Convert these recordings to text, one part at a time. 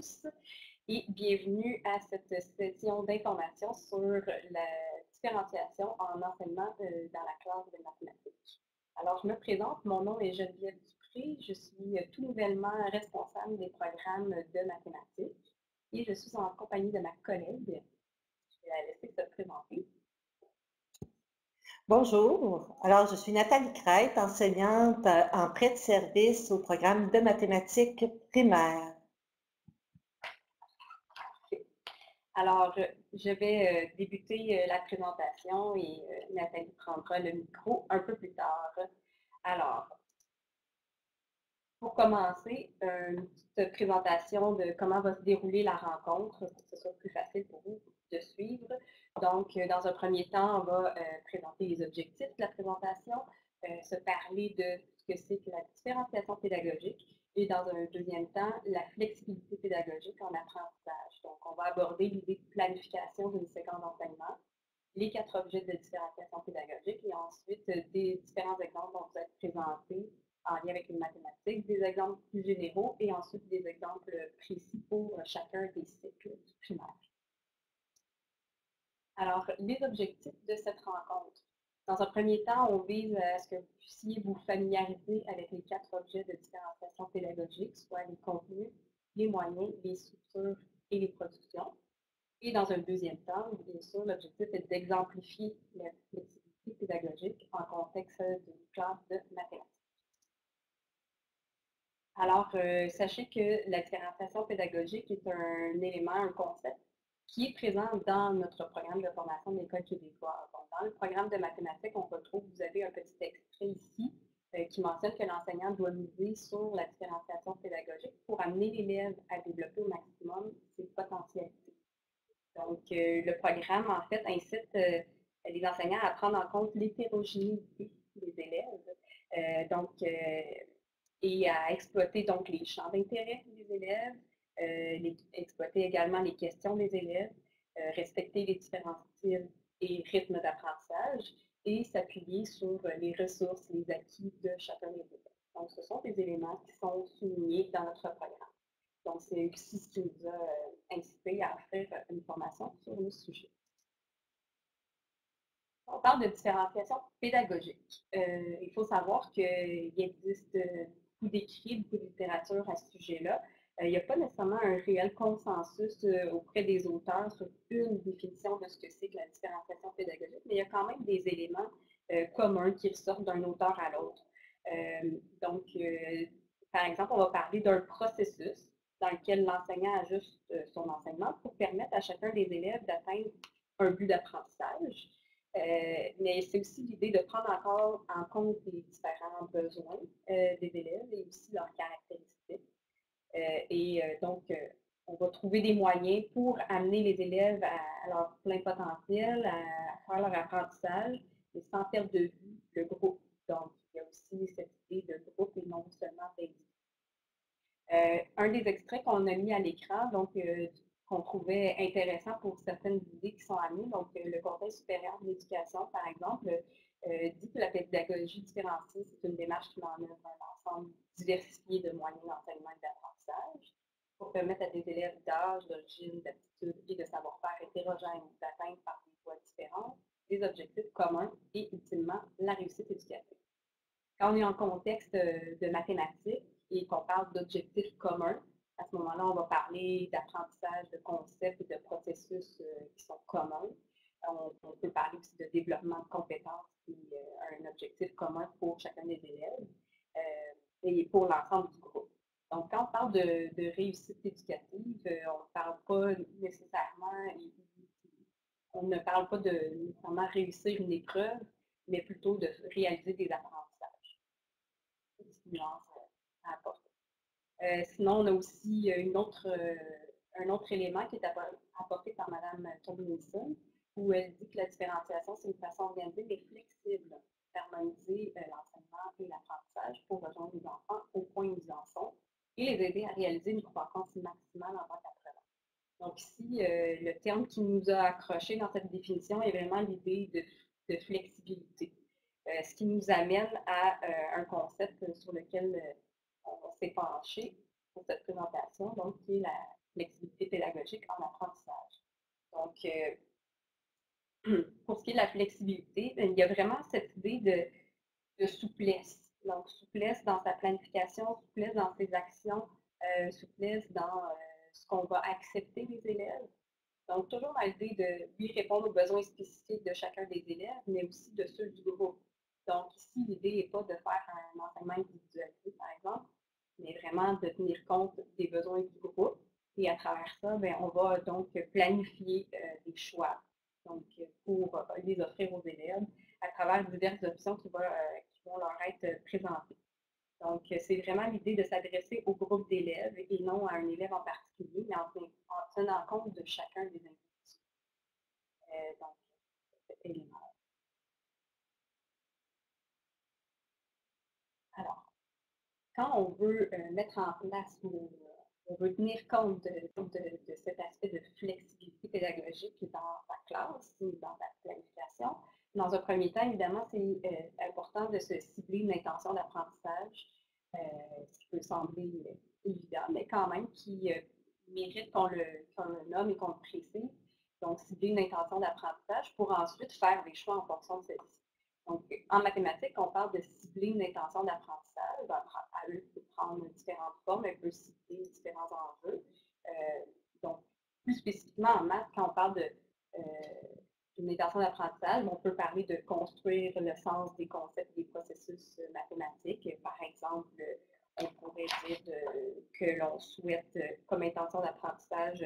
tous et bienvenue à cette session d'information sur la différenciation en enseignement dans la classe de mathématiques. Alors, je me présente, mon nom est Geneviève Dupré, je suis tout nouvellement responsable des programmes de mathématiques et je suis en compagnie de ma collègue. Je vais la laisser se présenter. Bonjour, alors je suis Nathalie Crête, enseignante en prêt de service au programme de mathématiques primaire. Alors, je vais débuter la présentation et Nathalie prendra le micro un peu plus tard. Alors, pour commencer, une petite présentation de comment va se dérouler la rencontre pour que ce soit plus facile pour vous de suivre. Donc, dans un premier temps, on va présenter les objectifs de la présentation, se parler de ce que c'est que la différenciation pédagogique et dans un deuxième temps, la flexibilité pédagogique en apprentissage. Donc, on va aborder l'idée de planification d'une séquence d'enseignement, les 4 objets de différenciation pédagogique et ensuite des différents exemples vont vous être présentés en lien avec les mathématiques, des exemples plus généraux et ensuite des exemples précis pour chacun des cycles du primaire. Alors, les objectifs de cette rencontre. Dans un premier temps, on vise à ce que vous puissiez vous familiariser avec les 4 objets de différenciation pédagogique, soit les contenus, les moyens, les structures et les productions. Et dans un deuxième temps, bien sûr, l'objectif est d'exemplifier la flexibilité pédagogique en contexte d'une classe de mathématiques. Alors, sachez que la différenciation pédagogique est un élément, un concept qui est présent dans notre programme de formation de l'École québécoise. Donc, dans le programme de mathématiques, on retrouve, vous avez un petit extrait ici qui mentionne que l'enseignant doit miser sur la différenciation pédagogique pour amener l'élève à développer au maximum ses potentialités. Donc, le programme, en fait, incite les enseignants à prendre en compte l'hétérogénéité des élèves. Et à exploiter donc les champs d'intérêt des élèves, exploiter également les questions des élèves, respecter les différents styles et rythmes d'apprentissage et s'appuyer sur les ressources, les acquis de chacun des élèves. Donc, ce sont des éléments qui sont soulignés dans notre programme. Donc, c'est aussi ce qui nous a incité à offrir une formation sur le sujet. On parle de différenciation pédagogique. Il faut savoir qu'il existe beaucoup d'écrits, beaucoup de littérature à ce sujet-là. Il n'y a pas nécessairement un réel consensus auprès des auteurs sur une définition de ce que c'est que la différenciation pédagogique, mais il y a quand même des éléments communs qui ressortent d'un auteur à l'autre. Par exemple, on va parler d'un processus dans lequel l'enseignant ajuste son enseignement pour permettre à chacun des élèves d'atteindre un but d'apprentissage. Mais c'est aussi l'idée de prendre encore en compte les différents besoins des élèves et aussi leurs caractéristiques. On va trouver des moyens pour amener les élèves à leur plein potentiel, à faire leur apprentissage, mais sans perdre de vue le groupe. Donc, il y a aussi cette idée de groupe et non seulement d'individu. Un des extraits qu'on a mis à l'écran, qu'on trouvait intéressant pour certaines idées qui sont amenées, donc le Conseil supérieur de l'éducation, par exemple, dit que la pédagogie différenciée, c'est une démarche qui met en œuvre un ensemble diversifié de moyens d'enseignement et d'apprentissage pour permettre à des élèves d'âge, d'origine, d'aptitude et de savoir-faire hétérogènes d'atteindre par des voies différentes des objectifs communs et ultimement la réussite éducative. Quand on est en contexte de mathématiques et qu'on parle d'objectifs communs, à ce moment-là, on va parler d'apprentissage, de concepts et de processus qui sont communs. On peut parler aussi de développement de compétences qui est un objectif commun pour chacun des élèves et pour l'ensemble du groupe. Donc, quand on parle de réussite éducative, on ne parle pas nécessairement, on ne parle pas de nécessairement réussir une épreuve, mais plutôt de réaliser des apprentissages. Nuance à apporter. Sinon, on a aussi un autre élément qui est apporté par Mme Tomlinson, où elle dit que la différenciation, c'est une façon organisée mais flexible d'harmoniser l'enseignement et l'apprentissage pour rejoindre les enfants au point où ils en sont et les aider à réaliser une croissance maximale en tant qu'apprenants. Donc ici, le terme qui nous a accroché dans cette définition est vraiment l'idée de flexibilité. Ce qui nous amène à un concept sur lequel on s'est penché pour cette présentation, donc qui est la pédagogique en apprentissage. Donc, pour ce qui est de la flexibilité, il y a vraiment cette idée de souplesse. Donc, souplesse dans sa planification, souplesse dans ses actions, souplesse dans ce qu'on va accepter des élèves. Donc, toujours dans l'idée de lui répondre aux besoins spécifiques de chacun des élèves, mais aussi de ceux du groupe. Donc, ici, l'idée n'est pas de faire un enseignement individualisé, par exemple, mais vraiment de tenir compte des besoins du groupe. Et à travers ça, bien, on va donc planifier des choix donc, pour les offrir aux élèves à travers diverses options qui vont leur être présentées. Donc, c'est vraiment l'idée de s'adresser au groupe d'élèves et non à un élève en particulier, mais en tenant compte de chacun des individus. Donc, cet élément. Alors, quand on veut mettre en place ou on veut tenir compte de cet aspect de flexibilité pédagogique dans sa classe ou dans sa planification, dans un premier temps, évidemment, c'est important de se cibler une intention d'apprentissage, ce qui peut sembler évident, mais quand même qui mérite qu'on le nomme et qu'on le précise. Donc, cibler une intention d'apprentissage pour ensuite faire des choix en fonction de celle-ci. Donc, en mathématiques, on parle de cibler une intention d'apprentissage. Elle peut prendre différentes formes, elle peut cibler différents enjeux. Donc, plus spécifiquement en maths, quand on parle d'une intention d'apprentissage, on peut parler de construire le sens des concepts des processus mathématiques. Par exemple, on pourrait dire que l'on souhaite, comme intention d'apprentissage,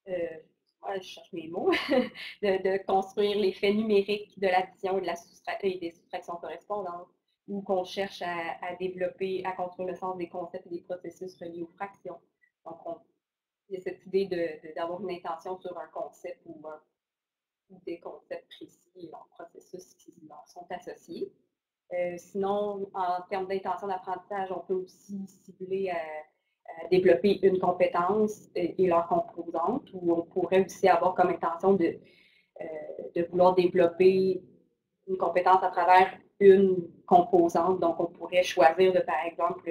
je cherche mes mots, de construire l'effet numérique de l'addition et des soustractions correspondantes, ou qu'on cherche à développer, à construire le sens des concepts et des processus reliés aux fractions. Donc, il y a cette idée d'avoir une intention sur un concept ou des concepts précis, en processus qui leur sont associés. Sinon, en termes d'intention d'apprentissage, on peut aussi cibler développer une compétence et leurs composantes, ou on pourrait aussi avoir comme intention de vouloir développer une compétence à travers une composante. Donc, on pourrait choisir de, par exemple,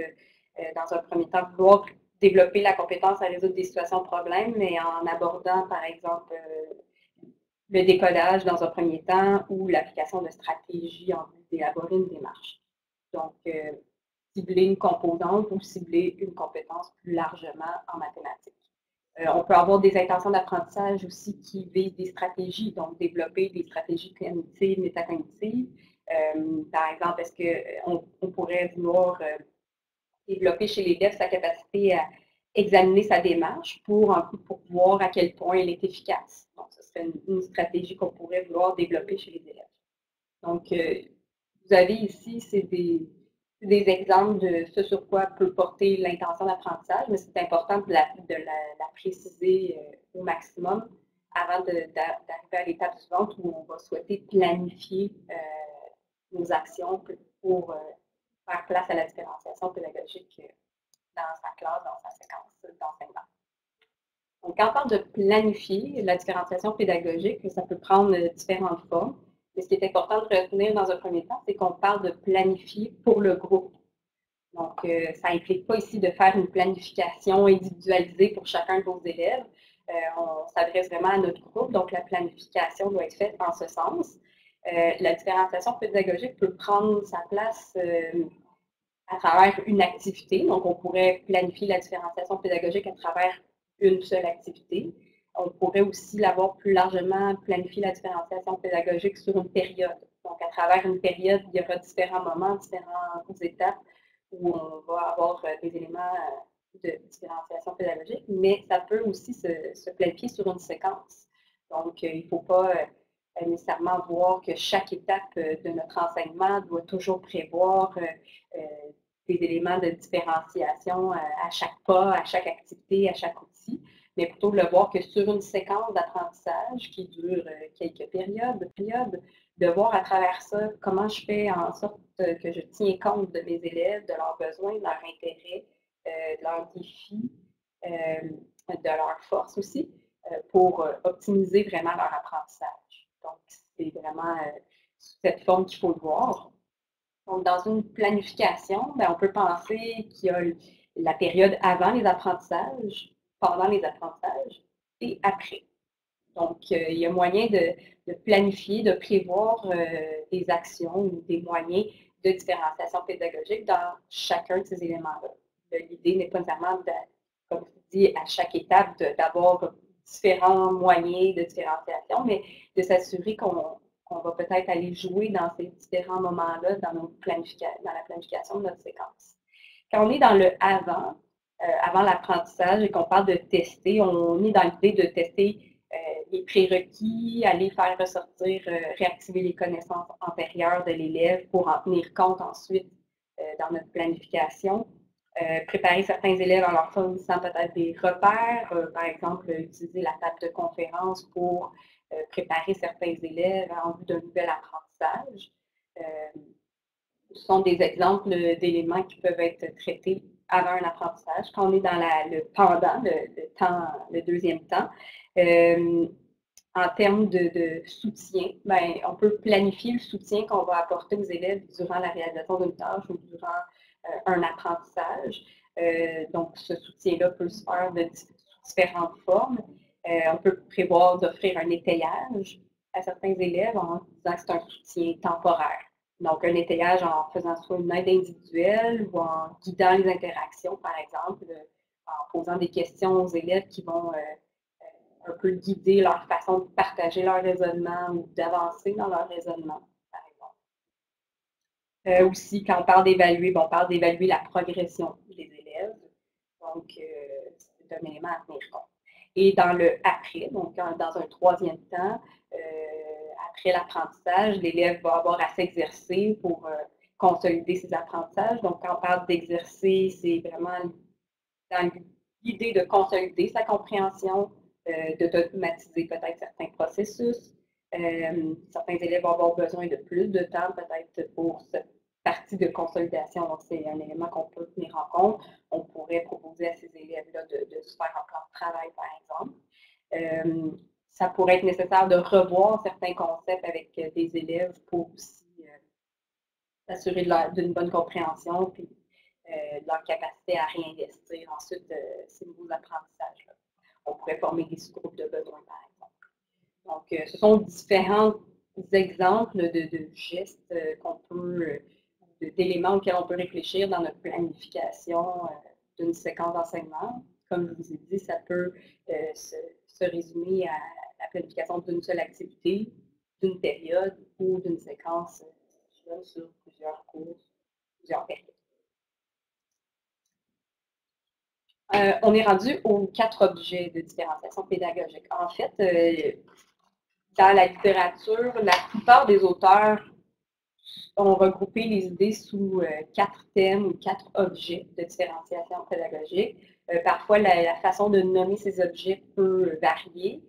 dans un premier temps, vouloir développer la compétence à résoudre des situations de problèmes, mais en abordant, par exemple, le décodage dans un premier temps ou l'application de stratégies en vue d'élaborer une démarche. Donc, cibler une composante ou cibler une compétence plus largement en mathématiques. On peut avoir des intentions d'apprentissage aussi qui visent des stratégies, donc développer des stratégies cognitives, métacognitives. Par exemple, est-ce qu'on pourrait vouloir développer chez l'élève sa capacité à examiner sa démarche pour voir à quel point elle est efficace. Donc, ce serait une stratégie qu'on pourrait vouloir développer chez les élèves. Donc, vous avez ici, c'est des exemples de ce sur quoi peut porter l'intention d'apprentissage, mais c'est important de la préciser au maximum avant d'arriver à l'étape suivante où on va souhaiter planifier nos actions pour faire place à la différenciation pédagogique dans sa classe, dans sa séquence d'enseignement. Donc, quand on parle de planifier la différenciation pédagogique, ça peut prendre différentes formes. Mais ce qui est important de retenir dans un premier temps, c'est qu'on parle de planifier pour le groupe. Donc, ça n'implique pas ici de faire une planification individualisée pour chacun de vos élèves. On s'adresse vraiment à notre groupe, donc la planification doit être faite en ce sens. La différenciation pédagogique peut prendre sa place à travers une activité. Donc, on pourrait planifier la différenciation pédagogique à travers une seule activité. On pourrait aussi l'avoir plus largement planifié la différenciation pédagogique sur une période. Donc, à travers une période, il y aura différents moments, différentes étapes où on va avoir des éléments de différenciation pédagogique, mais ça peut aussi se planifier sur une séquence. Donc, il ne faut pas nécessairement voir que chaque étape de notre enseignement doit toujours prévoir des éléments de différenciation à chaque pas, à chaque activité, à chaque outil, mais plutôt de le voir que sur une séquence d'apprentissage qui dure quelques périodes, de voir à travers ça comment je fais en sorte que je tiens compte de mes élèves, de leurs besoins, de leurs intérêts, de leurs défis, de leurs forces aussi, pour optimiser vraiment leur apprentissage. Donc, c'est vraiment sous cette forme qu'il faut le voir. Donc, dans une planification, on peut penser qu'il y a la période avant les apprentissages, pendant les apprentissages et après. Donc, il y a moyen de planifier, de prévoir des actions ou des moyens de différenciation pédagogique dans chacun de ces éléments-là. L'idée n'est pas nécessairement, comme je dis, à chaque étape, d'avoir différents moyens de différenciation, mais de s'assurer qu'on va peut-être aller jouer dans ces différents moments-là dans la planification de notre séquence. Quand on est dans le avant l'apprentissage et qu'on parle de tester, on est dans l'idée de tester les prérequis, aller faire ressortir, réactiver les connaissances antérieures de l'élève pour en tenir compte ensuite dans notre planification. Préparer certains élèves en leur fournissant peut-être des repères, par exemple, utiliser la table de conférence pour préparer certains élèves en vue d'un nouvel apprentissage. Ce sont des exemples d'éléments qui peuvent être traités avant un apprentissage. Quand on est dans le pendant, le deuxième temps, en termes de soutien, ben, on peut planifier le soutien qu'on va apporter aux élèves durant la réalisation d'une tâche ou durant un apprentissage. Donc, ce soutien-là peut se faire de différentes formes. On peut prévoir d'offrir un étayage à certains élèves en disant que c'est un soutien temporaire. Donc, un étayage en faisant soit une aide individuelle ou en guidant les interactions, par exemple, en posant des questions aux élèves qui vont un peu guider leur façon de partager leur raisonnement ou d'avancer dans leur raisonnement, par exemple. Aussi, quand on parle d'évaluer, on parle d'évaluer la progression des élèves. Donc, c'est un élément à tenir compte. Et dans le après, donc dans un troisième temps, après l'apprentissage, l'élève va avoir à s'exercer pour consolider ses apprentissages. Donc, quand on parle d'exercer, c'est vraiment dans l'idée de consolider sa compréhension, d'automatiser peut-être certains processus. Certains élèves vont avoir besoin de plus de temps peut-être pour cette partie de consolidation. Donc, c'est un élément qu'on peut tenir en compte. On pourrait proposer à ces élèves-là de se faire un plan de travail, par exemple. Ça pourrait être nécessaire de revoir certains concepts avec des élèves pour aussi s'assurer d'une bonne compréhension puis de leur capacité à réinvestir ensuite ces nouveaux apprentissages-là. On pourrait former des sous-groupes de besoins, par exemple. Donc, ce sont différents exemples de gestes qu'on peut, d'éléments auxquels on peut réfléchir dans notre planification d'une séquence d'enseignement. Comme je vous ai dit, ça peut se résumer à la planification d'une seule activité, d'une période ou d'une séquence sur plusieurs cours, plusieurs périodes. On est rendu aux 4 objets de différenciation pédagogique. En fait, dans la littérature, la plupart des auteurs ont regroupé les idées sous 4 thèmes ou 4 objets de différenciation pédagogique. Parfois, la façon de nommer ces objets peut varier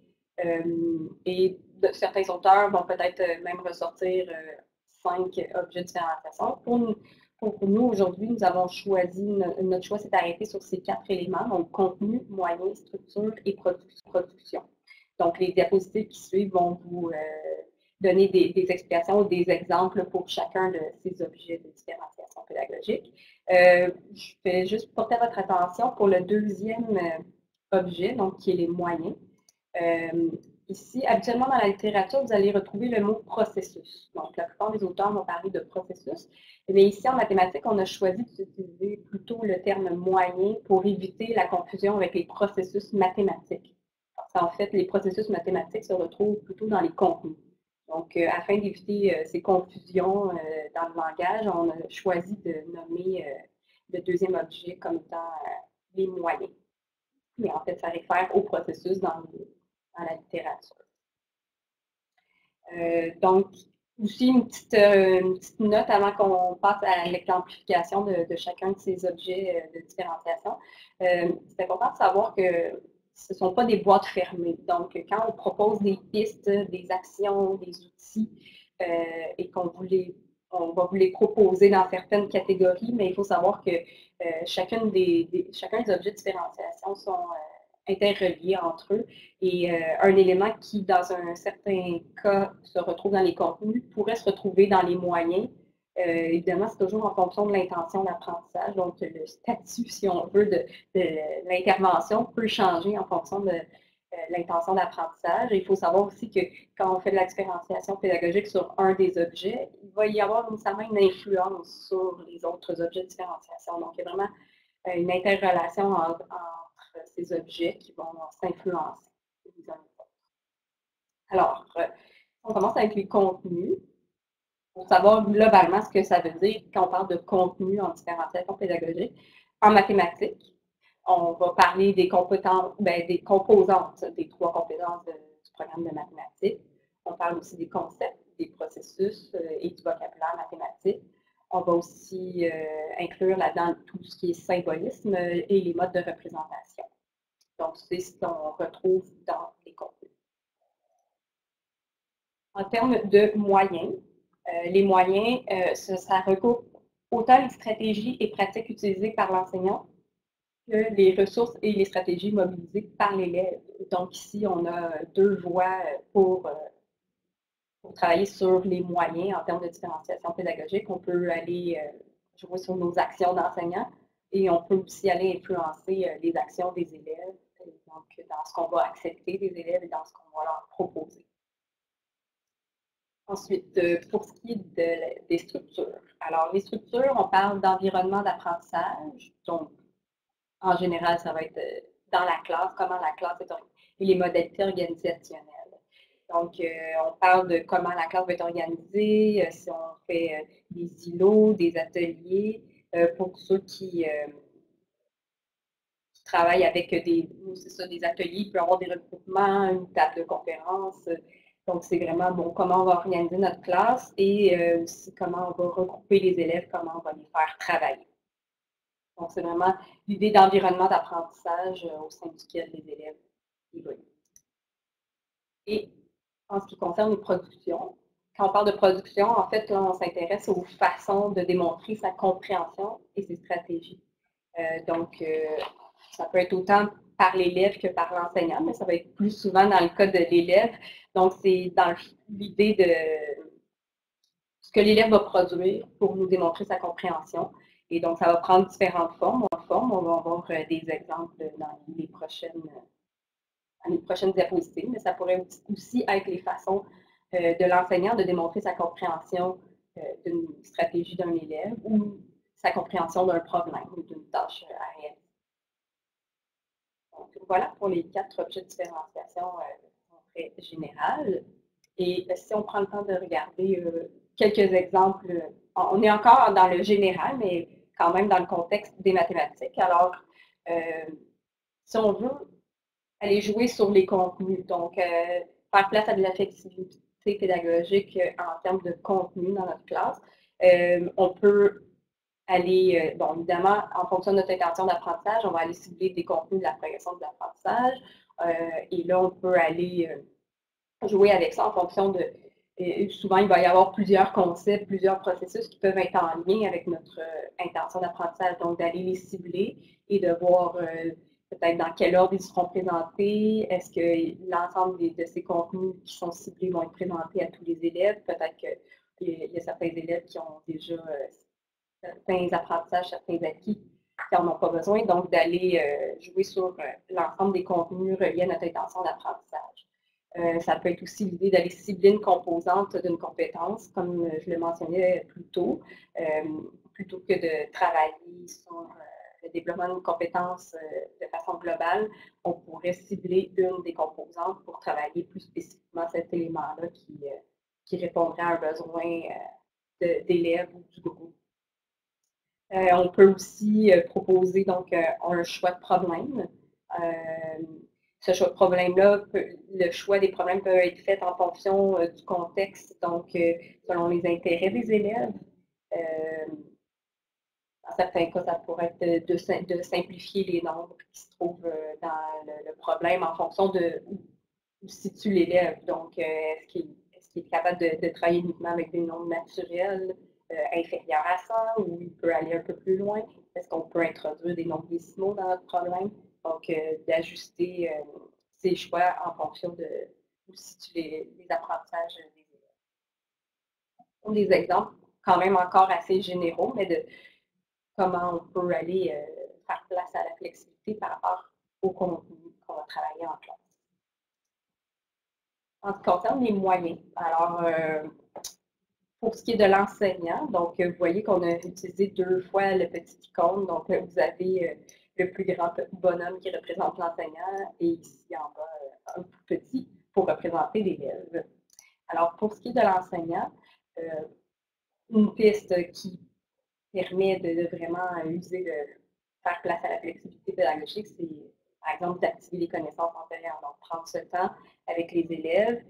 et certains auteurs vont peut-être même ressortir 5 objets de différenciation. Pour nous, aujourd'hui, nous avons choisi, notre choix s'est arrêté sur ces 4 éléments, donc contenu, moyen, structure et production. Donc, les diapositives qui suivent vont vous donner des explications ou des exemples pour chacun de ces objets de différenciation pédagogique. Je vais juste porter votre attention pour le deuxième objet, donc qui est les moyens. Ici, habituellement dans la littérature, vous allez retrouver le mot processus. Donc, la plupart des auteurs vont parler de processus. Mais ici, en mathématiques, on a choisi d'utiliser plutôt le terme moyen pour éviter la confusion avec les processus mathématiques. Parce qu'en fait, les processus mathématiques se retrouvent plutôt dans les contenus. Donc, afin d'éviter ces confusions dans le langage, on a choisi de nommer le deuxième objet comme étant les moyens. Mais en fait, ça réfère au processus dans la littérature. Donc, aussi une petite note avant qu'on passe à l'exemplification de chacun de ces objets de différenciation. C'est important de savoir que ce ne sont pas des boîtes fermées. Donc, quand on propose des pistes, des actions, des outils et qu'on va vous les proposer dans certaines catégories, mais il faut savoir que chacun des objets de différenciation sont interreliés entre eux et un élément qui, dans un certain cas, se retrouve dans les contenus, pourrait se retrouver dans les moyens Évidemment, c'est toujours en fonction de l'intention d'apprentissage. Donc, le statut, si on veut, de l'intervention peut changer en fonction de l'intention d'apprentissage. Il faut savoir aussi que quand on fait de la différenciation pédagogique sur un des objets, il va y avoir nécessairement une influence sur les autres objets de différenciation. Donc, il y a vraiment une interrelation entre ces objets qui vont s'influencer les uns les autres. Alors, on commence avec les contenus. Pour savoir globalement ce que ça veut dire quand on parle de contenu en différenciation pédagogique. En mathématiques, on va parler des compétences, des composantes des 3 compétences du programme de mathématiques. On parle aussi des concepts, des processus et du vocabulaire mathématique. On va aussi inclure là-dedans tout ce qui est symbolisme et les modes de représentation. Donc, c'est ce qu'on retrouve dans les contenus. En termes de moyens, les moyens, ça regroupe autant les stratégies et pratiques utilisées par l'enseignant que les ressources et les stratégies mobilisées par l'élève. Donc ici, on a 2 voies pour travailler sur les moyens en termes de différenciation pédagogique. On peut aller jouer sur nos actions d'enseignants et on peut aussi aller influencer les actions des élèves, donc dans ce qu'on va accepter des élèves et dans ce qu'on va leur proposer. Ensuite, pour ce qui est des structures. Alors, les structures, on parle d'environnement d'apprentissage. Donc, en général, ça va être dans la classe, comment la classe est organisée, et les modalités organisationnelles. Donc, on parle de comment la classe va être organisée, si on fait des îlots, des ateliers, pour ceux qui travaillent avec des ateliers, il peut y avoir des regroupements, une table de conférence. Donc, c'est vraiment bon, comment on va organiser notre classe et aussi comment on va regrouper les élèves, comment on va les faire travailler. Donc, c'est vraiment l'idée d'environnement d'apprentissage au sein duquel les élèves évoluent. Et en ce qui concerne les productions, quand on parle de production, en fait, là, on s'intéresse aux façons de démontrer sa compréhension et ses stratégies. Donc, ça peut être autant par l'élève que par l'enseignant, mais ça va être plus souvent dans le cas de l'élève. Donc, c'est dans l'idée de ce que l'élève va produire pour nous démontrer sa compréhension. Et donc, ça va prendre différentes formes. On va avoir des exemples dans les prochaines diapositives, mais ça pourrait aussi être les façons de l'enseignant de démontrer sa compréhension d'une stratégie d'un élève ou sa compréhension d'un problème ou d'une tâche à réaliser. Donc, voilà pour les 4 objets de différenciation très générales. Et si on prend le temps de regarder quelques exemples, on est encore dans le général, mais quand même dans le contexte des mathématiques. Alors, si on veut aller jouer sur les contenus, donc faire place à de la flexibilité pédagogique en termes de contenu dans notre classe, on peut aller, bon, évidemment, en fonction de notre intention d'apprentissage, on va aller cibler des contenus de la progression de l'apprentissage. Et là, on peut aller jouer avec ça en fonction de. Souvent, il va y avoir plusieurs concepts, plusieurs processus qui peuvent être en lien avec notre intention d'apprentissage. Donc, d'aller les cibler et de voir peut-être dans quel ordre ils seront présentés. Est-ce que l'ensemble de ces contenus qui sont ciblés vont être présentés à tous les élèves? Peut-être qu'il y a certains élèves qui ont déjà certains apprentissages, certains acquis qui n'en ont pas besoin. Donc, d'aller jouer sur l'ensemble des contenus reliés à notre intention d'apprentissage. Ça peut être aussi l'idée d'aller cibler une composante d'une compétence, comme je le mentionnais plus tôt, plutôt que de travailler sur le développement d'une compétence de façon globale, on pourrait cibler une des composantes pour travailler plus spécifiquement cet élément-là qui répondrait à un besoin d'élèves ou du groupe. On peut aussi proposer donc un choix de problème. Ce choix de problème-là, le choix des problèmes peut être fait en fonction du contexte, donc selon les intérêts des élèves. Dans certains cas, ça pourrait être de simplifier les nombres qui se trouvent dans le problème en fonction de où se situe l'élève. Donc, est-ce qu'il est capable de travailler uniquement avec des nombres naturels inférieurs à 100 ou il peut aller un peu plus loin? Est-ce qu'on peut introduire des nombres décimaux dans notre problème? Donc, d'ajuster ces choix en fonction de où se situent les apprentissages des élèves. Pour des exemples quand même encore assez généraux, mais de comment on peut aller faire place à la flexibilité par rapport au contenu qu'on va travailler en classe. En ce qui concerne les moyens, alors pour ce qui est de l'enseignant, donc vous voyez qu'on a utilisé 2 fois le petit icône, donc vous avez le plus grand bonhomme qui représente l'enseignant et ici en bas un plus petit pour représenter l'élève. Alors pour ce qui est de l'enseignant, une piste qui permet de vraiment user, de faire place à la flexibilité pédagogique, c'est par exemple d'activer les connaissances antérieures, donc prendre ce temps avec les élèves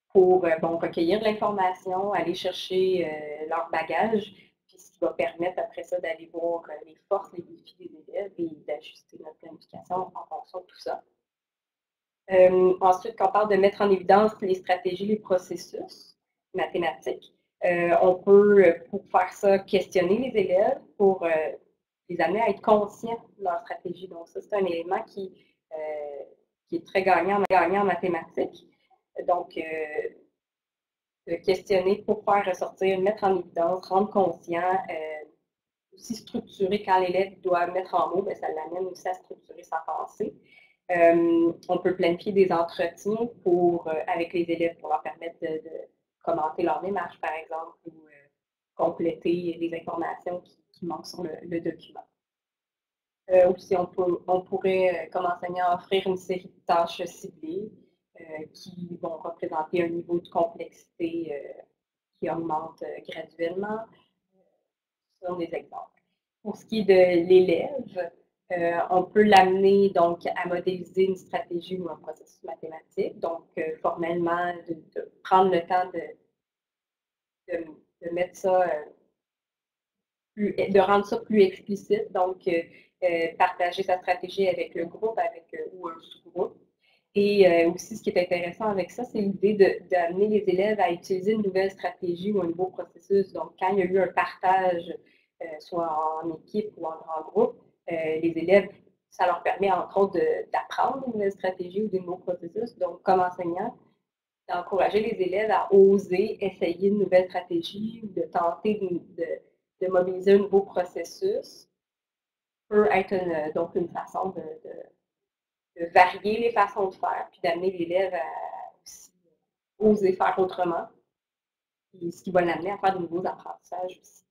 pour recueillir de l'information, aller chercher leur bagage, puis ce qui va permettre après ça d'aller voir les forces, les défis des élèves et d'ajuster notre planification en fonction de tout ça. Ensuite, quand on parle de mettre en évidence les stratégies, les processus mathématiques, on peut, pour faire ça, questionner les élèves pour les amener à être conscients de leur stratégie. Donc ça, c'est un élément qui est très gagnant en mathématiques. Donc, questionner pour faire ressortir, mettre en évidence, rendre conscient, aussi structurer quand l'élève doit mettre en mots, ça l'amène aussi à structurer sa pensée. On peut planifier des entretiens avec les élèves pour leur permettre de commenter leur démarche, par exemple, ou compléter les informations qui manquent sur le document. Aussi, on pourrait, comme enseignant, offrir une série de tâches ciblées qui vont représenter un niveau de complexité qui augmente graduellement. Ce sont des exemples. Pour ce qui est de l'élève, on peut l'amener donc à modéliser une stratégie ou un processus mathématique. Donc, formellement, de prendre le temps de mettre ça, de rendre ça plus explicite. Donc, partager sa stratégie avec le groupe ou un sous-groupe. Et aussi, ce qui est intéressant avec ça, c'est l'idée d'amener les élèves à utiliser une nouvelle stratégie ou un nouveau processus. Donc, quand il y a eu un partage, soit en équipe ou en grand groupe, les élèves, ça leur permet entre autres d'apprendre une nouvelle stratégie ou des nouveaux processus. Donc, comme enseignant, d'encourager les élèves à oser essayer une nouvelle stratégie ou de tenter de mobiliser un nouveau processus peut être donc une façon de varier les façons de faire, puis d'amener l'élève à aussi oser faire autrement, et ce qui va l'amener à faire de nouveaux apprentissages aussi.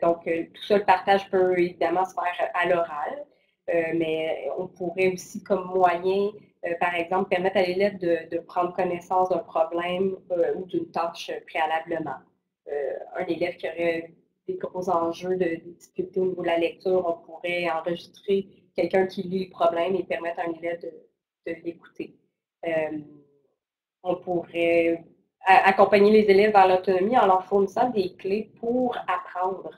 Donc, tout ça, le partage peut évidemment se faire à l'oral, mais on pourrait aussi, comme moyen, par exemple, permettre à l'élève de prendre connaissance d'un problème ou d'une tâche préalablement. Un élève qui aurait des gros enjeux de difficultés au niveau de la lecture, on pourrait enregistrer quelqu'un qui lit le problème et permettre à un élève de l'écouter. On pourrait accompagner les élèves vers l'autonomie en leur fournissant des clés pour apprendre.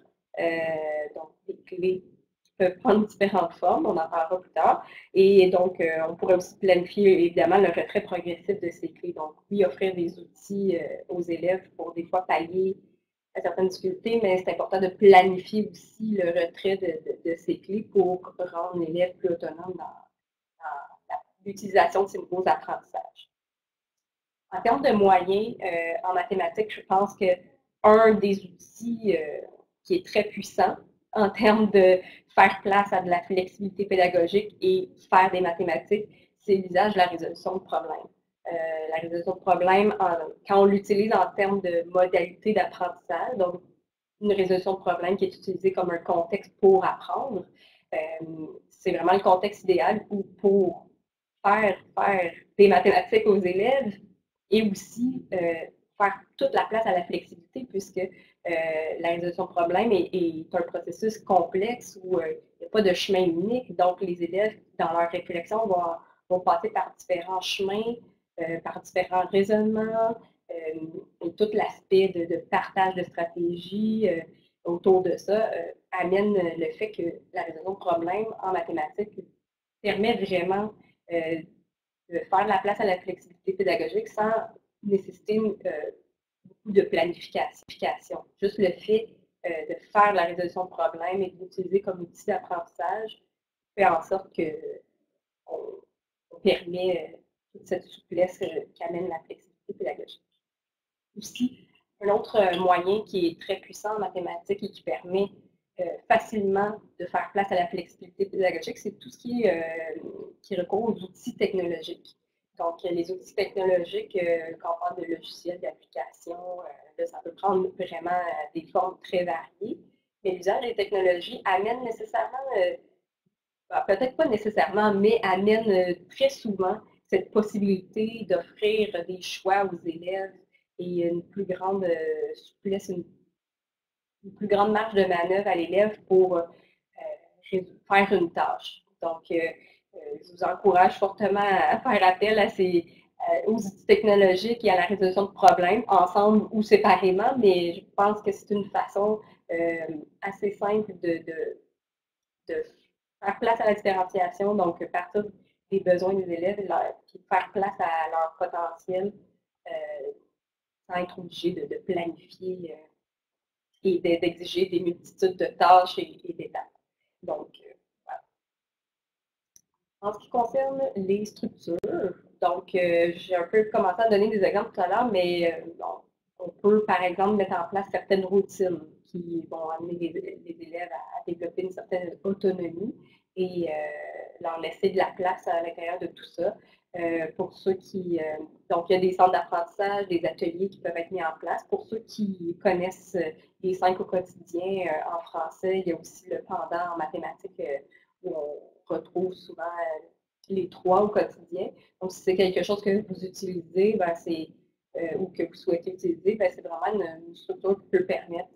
Donc, des clés qui peuvent prendre différentes formes, on en parlera plus tard. Et donc, on pourrait aussi planifier évidemment le retrait progressif de ces clés. Donc, oui, offrir des outils aux élèves pour des fois pallier à certaines difficultés, mais c'est important de planifier aussi le retrait de ces clés pour rendre l'élève plus autonome dans l'utilisation de ces nouveaux apprentissages. En termes de moyens en mathématiques, je pense qu'un des outils qui est très puissant en termes de faire place à de la flexibilité pédagogique et faire des mathématiques, c'est l'usage de la résolution de problèmes. La résolution de problèmes, quand on l'utilise en termes de modalité d'apprentissage, donc une résolution de problème qui est utilisée comme un contexte pour apprendre, c'est vraiment le contexte idéal pour faire des mathématiques aux élèves et aussi faire toute la place à la flexibilité puisque la résolution de problème est un processus complexe où il n'y a pas de chemin unique. Donc, les élèves, dans leur réflexion, vont passer par différents chemins, par différents raisonnements et tout l'aspect de partage de stratégie autour de ça amène le fait que la résolution de problème en mathématiques permet vraiment de faire de la place à la flexibilité pédagogique sans nécessiter beaucoup de planification. Juste le fait de faire de la résolution de problèmes et de l'utiliser comme outil d'apprentissage fait en sorte qu'on permet toute cette souplesse qu'amène la flexibilité pédagogique. Aussi, Un autre moyen qui est très puissant en mathématiques et qui permet facilement de faire place à la flexibilité pédagogique, c'est tout ce qui recourt aux outils technologiques. Donc, les outils technologiques, quand on parle de logiciels, d'applications, ça peut prendre vraiment des formes très variées. Mais l'usage des technologies amène nécessairement, peut-être pas nécessairement, mais amène très souvent cette possibilité d'offrir des choix aux élèves et une plus grande souplesse, une plus grande marge de manœuvre à l'élève pour faire une tâche. Donc, je vous encourage fortement à faire appel aux outils technologiques et à la résolution de problèmes, ensemble ou séparément, mais je pense que c'est une façon assez simple de faire place à la différenciation, donc partir des besoins des élèves et puis faire place à leur potentiel sans être obligé de planifier et d'exiger des multitudes de tâches et d'étapes. Donc, voilà. En ce qui concerne les structures, donc j'ai un peu commencé à donner des exemples tout à l'heure, mais bon, on peut par exemple mettre en place certaines routines qui vont amener les élèves à développer une certaine autonomie et leur laisser de la place à l'intérieur de tout ça. Pour ceux qui. Donc, il y a des centres d'apprentissage, des ateliers qui peuvent être mis en place. Pour ceux qui connaissent les 5 au quotidien en français, il y a aussi le pendant en mathématiques où on retrouve souvent les 3 au quotidien. Donc, si c'est quelque chose que vous utilisez, ben, ou que vous souhaitez utiliser, ben, c'est vraiment une structure qui peut permettre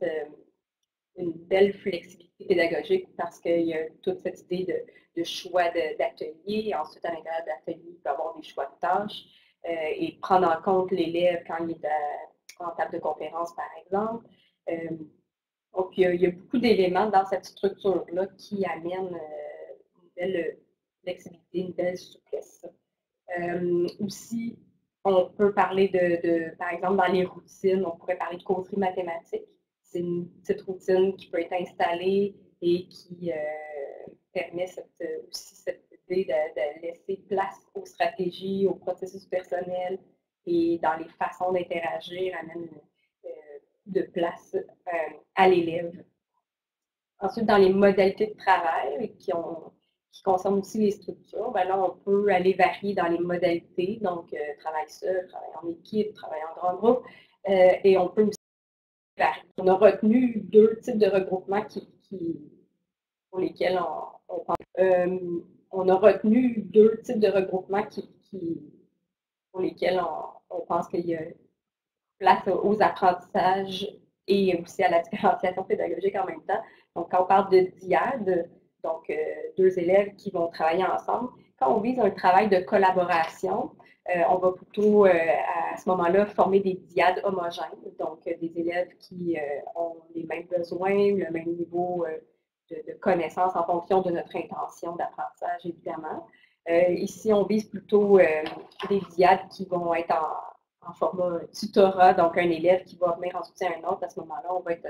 une belle flexibilité pédagogique parce qu'il y a toute cette idée de choix d'atelier. Ensuite, à l'intérieur de l'atelier, il peut y avoir des choix de tâches et prendre en compte l'élève quand il est en table de conférence, par exemple. Donc, il y a beaucoup d'éléments dans cette structure-là qui amènent une belle flexibilité, une belle souplesse. Aussi, on peut parler par exemple, dans les routines, on pourrait parler de causerie mathématique. C'est une petite routine qui peut être installée et qui permet aussi cette idée de laisser place aux stratégies, aux processus personnels et dans les façons d'interagir, amène de place à l'élève. Ensuite, dans les modalités de travail qui concernent aussi les structures, ben là, on peut aller varier dans les modalités, donc travail seul, travail en équipe, travail en grand groupe, et on peut aussi varier. On a retenu 2 types de regroupements pour lesquels on pense. On a retenu 2 types de regroupements pour lesquels on pense qu'il y a place aux apprentissages et aussi à la différenciation pédagogique en même temps. Donc, quand on parle de diade, donc 2 élèves qui vont travailler ensemble, quand on vise un travail de collaboration, on va plutôt à ce moment-là former des diades homogènes, donc des élèves qui ont les mêmes besoins, le même niveau de connaissance en fonction de notre intention d'apprentissage, évidemment. Ici, on vise plutôt des diades qui vont être en format tutorat, donc un élève qui va venir en soutien à un autre. À ce moment-là, on va être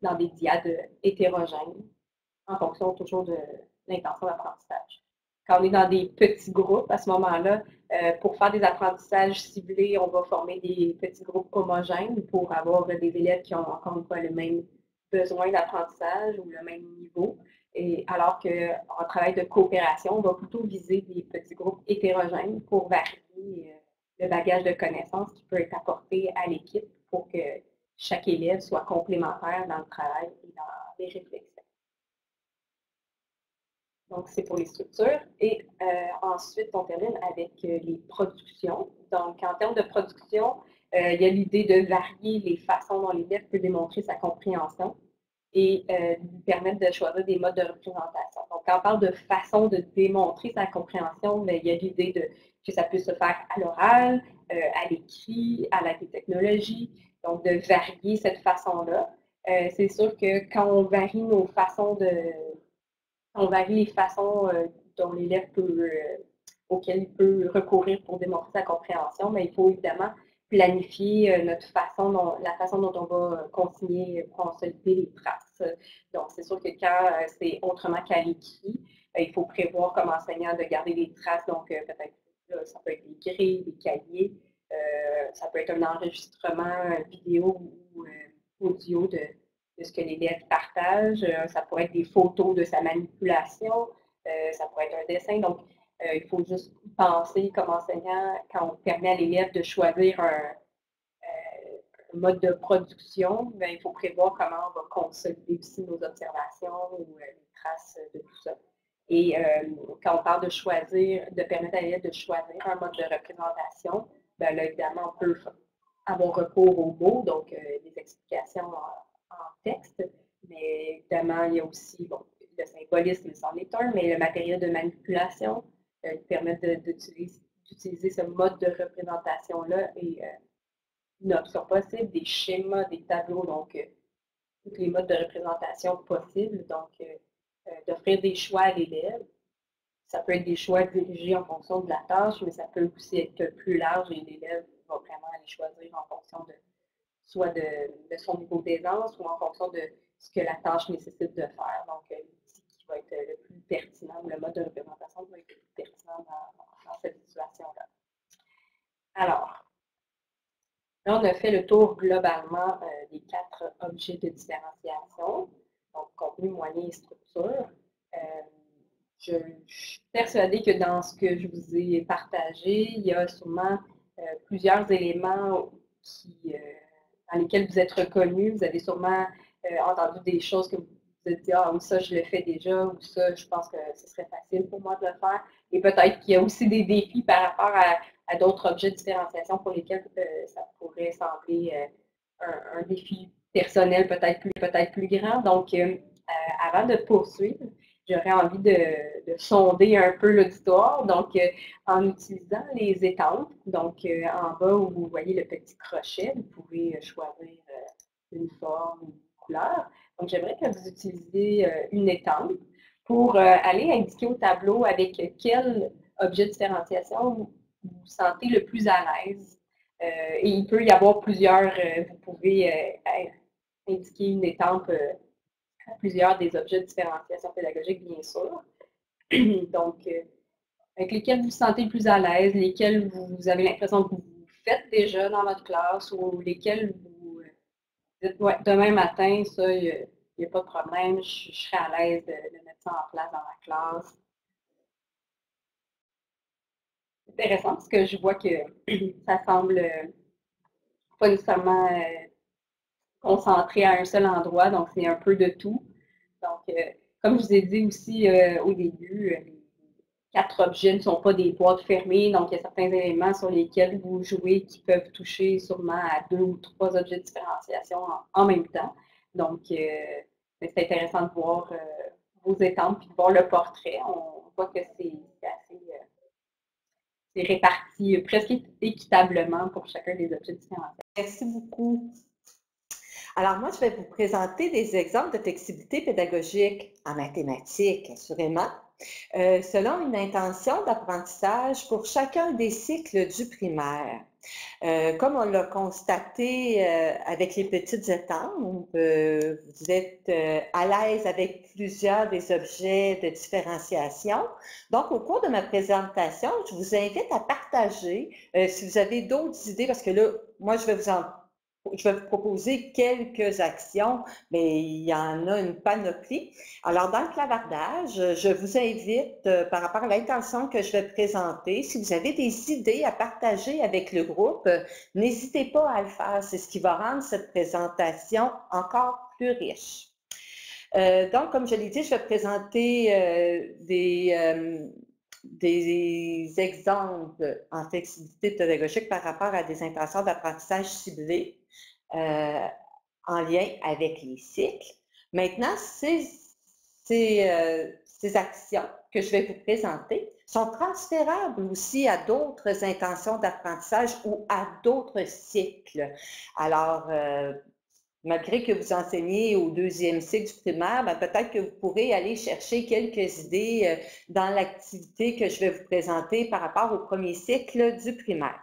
dans des diades hétérogènes en fonction toujours de l'intention d'apprentissage. Quand on est dans des petits groupes, à ce moment-là, pour faire des apprentissages ciblés, on va former des petits groupes homogènes pour avoir des élèves qui ont encore une fois le même besoin d'apprentissage ou le même niveau. Et alors qu'en travail de coopération, on va plutôt viser des petits groupes hétérogènes pour varier le bagage de connaissances qui peut être apporté à l'équipe pour que chaque élève soit complémentaire dans le travail et dans les réflexions. Donc, c'est pour les structures. Et ensuite, on termine avec les productions. Donc, en termes de production, il y a l'idée de varier les façons dont l'élève peut démontrer sa compréhension et lui permettre de choisir des modes de représentation. Donc, quand on parle de façon de démontrer sa compréhension, bien, il y a l'idée que ça peut se faire à l'oral, à l'écrit, à la technologie, donc de varier cette façon-là. C'est sûr que quand on varie nos façons on varie les façons dont l'élève auxquelles il peut recourir pour démontrer sa compréhension, mais il faut évidemment planifier la façon dont on va continuer, consolider les traces. Donc, c'est sûr que quand c'est autrement qu'à l'écrit, il faut prévoir comme enseignant de garder des traces. Donc, peut-être ça peut être des grilles, des cahiers, Ça peut être un enregistrement vidéo ou audio de ce que l'élève partage. Ça pourrait être des photos de sa manipulation. Ça pourrait être un dessin. Donc, il faut juste penser comme enseignant, quand on permet à l'élève de choisir un mode de production, bien, il faut prévoir comment on va consolider aussi nos observations ou les traces de tout ça. Et quand on parle de choisir, de permettre à l'élève de choisir un mode de représentation, bien là, évidemment, on peut avoir recours aux mots, donc des explications en texte, mais évidemment, il y a aussi le symbolisme, c'en est un, mais le matériel de manipulation qui permet d'utiliser ce mode de représentation-là et une option possible, des schémas, des tableaux, donc tous les modes de représentation possibles, donc d'offrir des choix à l'élève. Ça peut être des choix dirigés en fonction de la tâche, mais ça peut aussi être plus large et l'élève va vraiment aller choisir en fonction soit de son niveau d'aisance ou en fonction de ce que la tâche nécessite de faire. Donc, l'outil qui va être le plus pertinent, ou le mode de représentation va être le plus pertinent dans cette situation-là. Alors, là, on a fait le tour globalement des 4 objets de différenciation, donc contenu, moyen et structure. Je suis persuadée que dans ce que je vous ai partagé, il y a sûrement plusieurs éléments dans lesquels vous êtes reconnus. Vous avez sûrement entendu des choses que vous vous êtes dit, ah oui, ça, je le fais déjà, ou ça, je pense que ce serait facile pour moi de le faire. Et peut-être qu'il y a aussi des défis par rapport à d'autres objets de différenciation pour lesquels ça pourrait sembler un défi personnel peut-être plus grand. Donc, avant de poursuivre, j'aurais envie de sonder un peu l'auditoire, donc en utilisant les étampes. Donc, en bas où vous voyez le petit crochet, vous pouvez choisir une forme, une couleur. Donc, j'aimerais que vous utilisiez une étampe pour aller indiquer au tableau avec quel objet de différenciation vous vous sentez le plus à l'aise. Et il peut y avoir plusieurs, vous pouvez indiquer une étampe à plusieurs des objets de différenciation pédagogique, bien sûr. Donc, avec lesquels vous vous sentez le plus à l'aise, lesquels vous avez l'impression que vous faites déjà dans votre classe ou lesquels vous dites, ouais, demain matin, ça, il n'y a pas de problème, je serai à l'aise de mettre ça en place dans ma classe. C'est intéressant parce que je vois que ça semble pas nécessairement concentré à un seul endroit, donc c'est un peu de tout. Donc, comme je vous ai dit aussi au début, les 4 objets ne sont pas des boîtes fermées, donc il y a certains éléments sur lesquels vous jouez qui peuvent toucher sûrement à 2 ou 3 objets de différenciation en même temps. Donc, c'est intéressant de voir vos étampes et de voir le portrait. On voit que c'est assez réparti presque équitablement pour chacun des objets différents. Merci beaucoup. Alors, moi, je vais vous présenter des exemples de flexibilité pédagogique en mathématiques, assurément, selon une intention d'apprentissage pour chacun des cycles du primaire. Comme on l'a constaté avec les petites étampes, vous êtes à l'aise avec plusieurs des objets de différenciation. Donc, au cours de ma présentation, je vous invite à partager si vous avez d'autres idées, parce que là, moi, je vais vous proposer quelques actions, mais il y en a une panoplie. Alors, dans le clavardage, je vous invite, par rapport à l'intention que je vais présenter, si vous avez des idées à partager avec le groupe, n'hésitez pas à le faire. C'est ce qui va rendre cette présentation encore plus riche. Donc, comme je l'ai dit, je vais présenter des exemples en flexibilité pédagogique par rapport à des intentions d'apprentissage ciblées en lien avec les cycles. Maintenant, ces actions que je vais vous présenter sont transférables aussi à d'autres intentions d'apprentissage ou à d'autres cycles. Alors, malgré que vous enseignez au 2e cycle du primaire, peut-être que vous pourrez aller chercher quelques idées dans l'activité que je vais vous présenter par rapport au 1er cycle du primaire.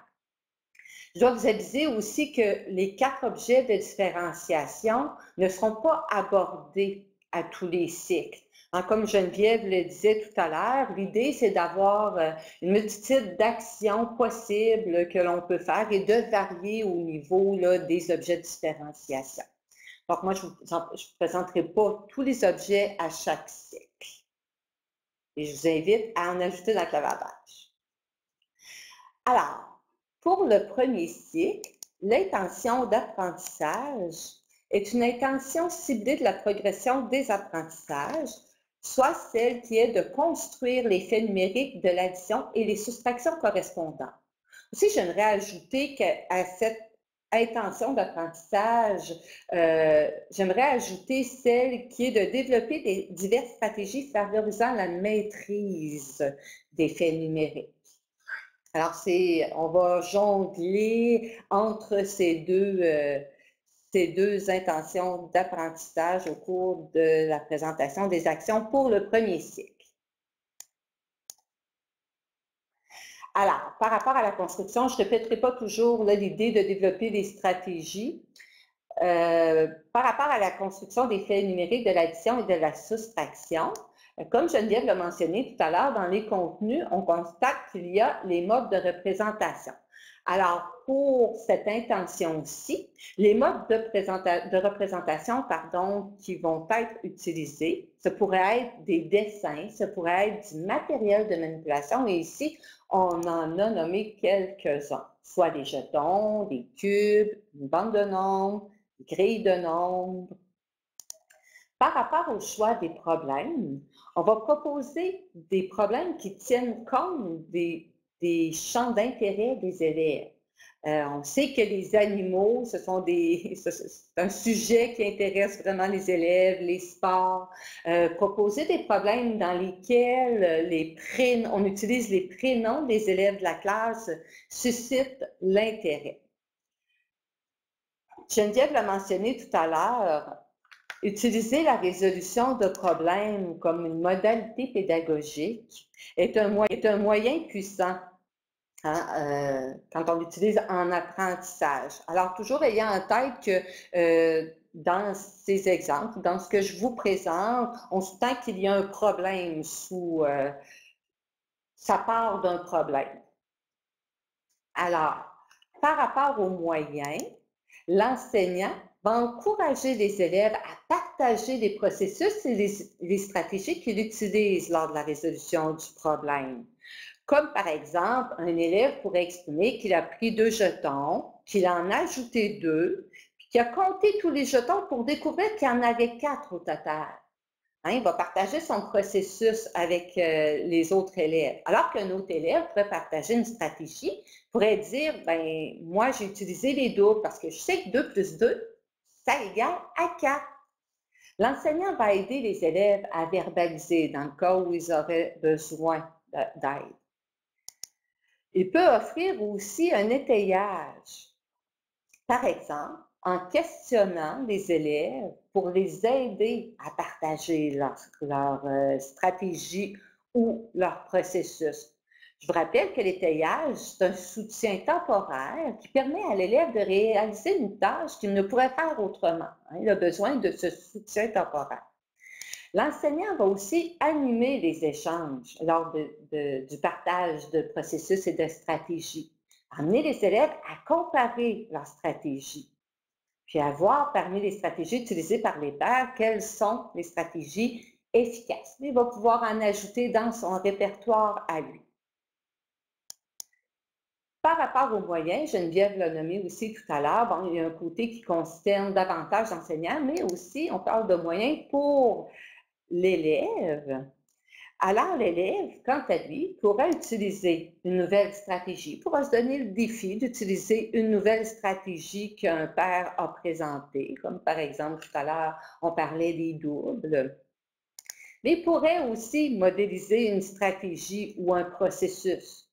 Je dois vous aviser aussi que les 4 objets de différenciation ne seront pas abordés à tous les cycles. Hein, comme Geneviève le disait tout à l'heure, l'idée, c'est d'avoir une multitude d'actions possibles que l'on peut faire et de varier au niveau là, des objets de différenciation. Donc, moi, je ne vous présenterai pas tous les objets à chaque cycle. Et je vous invite à en ajouter dans le clavardage. Alors, pour le premier cycle, l'intention d'apprentissage est une intention ciblée de la progression des apprentissages, soit celle qui est de construire les faits numériques de l'addition et les soustractions correspondantes. Aussi, j'aimerais ajouter qu'à cette intention d'apprentissage, j'aimerais ajouter celle qui est de développer diverses stratégies favorisant la maîtrise des faits numériques. Alors, on va jongler entre ces deux intentions d'apprentissage au cours de la présentation des actions pour le premier cycle. Alors, par rapport à la construction, je ne répéterai pas toujours l'idée de développer des stratégies. Par rapport à la construction des faits numériques de l'addition et de la soustraction, comme Geneviève l'a mentionné tout à l'heure, dans les contenus, on constate qu'il y a les modes de représentation. Alors, pour cette intention-ci, les modes de représentation qui vont être utilisés, ça pourrait être des dessins, ça pourrait être du matériel de manipulation, et ici, on en a nommé quelques-uns, soit des jetons, des cubes, une bande de nombres, des grilles de nombres. Par rapport au choix des problèmes, on va proposer des problèmes qui tiennent compte des champs d'intérêt des élèves. On sait que les animaux, c'est un sujet qui intéresse vraiment les élèves, les sports. Proposer des problèmes dans lesquels on utilise les prénoms des élèves de la classe suscite l'intérêt. Geneviève l'a mentionné tout à l'heure, utiliser la résolution de problèmes comme une modalité pédagogique est un moyen puissant quand on l'utilise en apprentissage. Alors, toujours ayant en tête que dans ces exemples, dans ce que je vous présente, on sent qu'il y a un problème ça part d'un problème. Alors, par rapport aux moyens, l'enseignant va encourager les élèves à partager les processus et les stratégies qu'il utilise lors de la résolution du problème. Comme par exemple, un élève pourrait exprimer qu'il a pris 2 jetons, qu'il en a ajouté 2, puis qu'il a compté tous les jetons pour découvrir qu'il y en avait 4 au total. Hein, il va partager son processus avec les autres élèves. Alors qu'un autre élève pourrait partager une stratégie, pourrait dire, ben moi j'ai utilisé les doubles parce que je sais que 2 plus 2, ça égale à 4. L'enseignant va aider les élèves à verbaliser dans le cas où ils auraient besoin d'aide. Il peut offrir aussi un étayage. Par exemple, en questionnant les élèves pour les aider à partager leur stratégie ou leur processus. Je vous rappelle que l'étayage, c'est un soutien temporaire qui permet à l'élève de réaliser une tâche qu'il ne pourrait faire autrement. Il a besoin de ce soutien temporaire. L'enseignant va aussi animer les échanges lors du partage de processus et de stratégies. Amener les élèves à comparer leurs stratégies, puis à voir parmi les stratégies utilisées par les pairs quelles sont les stratégies efficaces. Il va pouvoir en ajouter dans son répertoire à lui. Par rapport aux moyens, Geneviève l'a nommé aussi tout à l'heure, bon, il y a un côté qui concerne davantage l'enseignant, mais aussi on parle de moyens pour l'élève. Alors, l'élève, quant à lui, pourra utiliser une nouvelle stratégie, pourra se donner le défi d'utiliser une nouvelle stratégie qu'un père a présentée, comme par exemple, tout à l'heure, on parlait des doubles. Mais il pourrait aussi modéliser une stratégie ou un processus.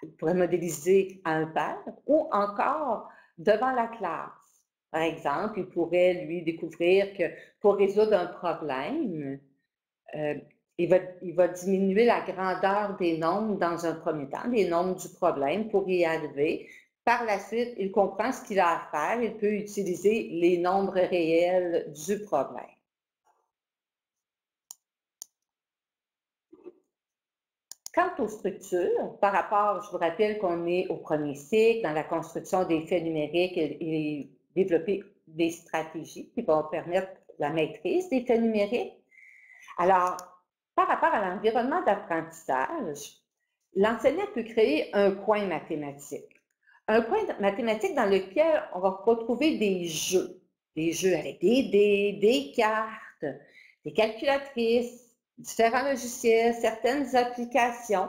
Il pourrait modéliser à un père ou encore devant la classe. Par exemple, il pourrait, lui, découvrir que pour résoudre un problème, il va diminuer la grandeur des nombres dans un premier temps, les nombres du problème pour y arriver. Par la suite, il comprend ce qu'il a à faire, il peut utiliser les nombres réels du problème. Quant aux structures, par rapport, je vous rappelle qu'on est au premier cycle, dans la construction des faits numériques et développer des stratégies qui vont permettre la maîtrise des faits numériques. Alors, par rapport à l'environnement d'apprentissage, l'enseignant peut créer un coin mathématique. Un coin mathématique dans lequel on va retrouver des jeux avec des dés, des cartes, des calculatrices, différents logiciels, certaines applications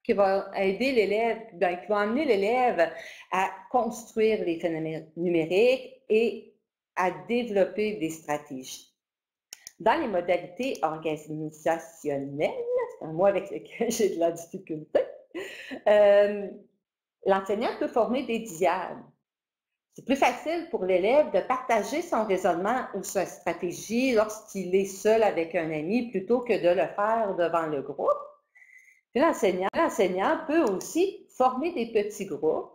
qui vont aider l'élève, qui vont amener l'élève à construire les phénomènes numériques et à développer des stratégies. Dans les modalités organisationnelles, c'est un mot avec lequel j'ai de la difficulté, l'enseignant peut former des diades. C'est plus facile pour l'élève de partager son raisonnement ou sa stratégie lorsqu'il est seul avec un ami plutôt que de le faire devant le groupe. Puis l'enseignant peut aussi former des petits groupes.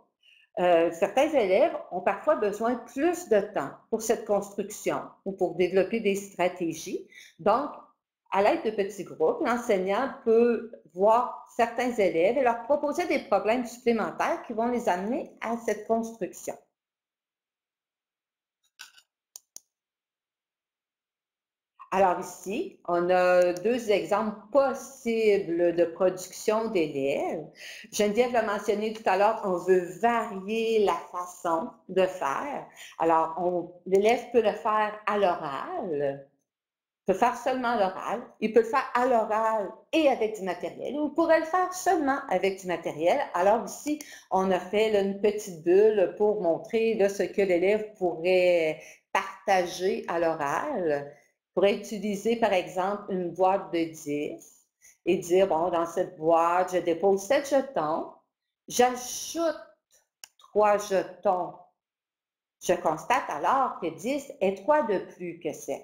Certains élèves ont parfois besoin de plus de temps pour cette construction ou pour développer des stratégies. Donc, à l'aide de petits groupes, l'enseignant peut voir certains élèves et leur proposer des problèmes supplémentaires qui vont les amener à cette construction. Alors ici, on a deux exemples possibles de production d'élèves. Geneviève l'a mentionné tout à l'heure, on veut varier la façon de faire. Alors, l'élève peut le faire à l'oral, peut faire seulement l'oral, il peut le faire à l'oral et avec du matériel, ou pourrait le faire seulement avec du matériel. Alors ici, on a fait là, une petite bulle pour montrer là, ce que l'élève pourrait partager à l'oral. Pourrait utiliser, par exemple, une boîte de 10 et dire, bon, dans cette boîte, je dépose 7 jetons, j'ajoute 3 jetons. Je constate alors que 10 est 3 de plus que 7.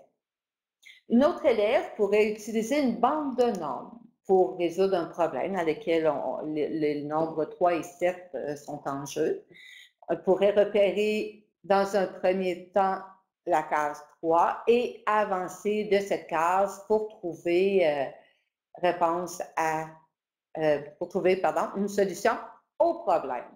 Une autre élève pourrait utiliser une bande de nombres pour résoudre un problème dans lequel les nombres 3 et 7 sont en jeu. On pourrait repérer dans un premier temps la case 3 et avancer de cette case pour trouver une solution au problème.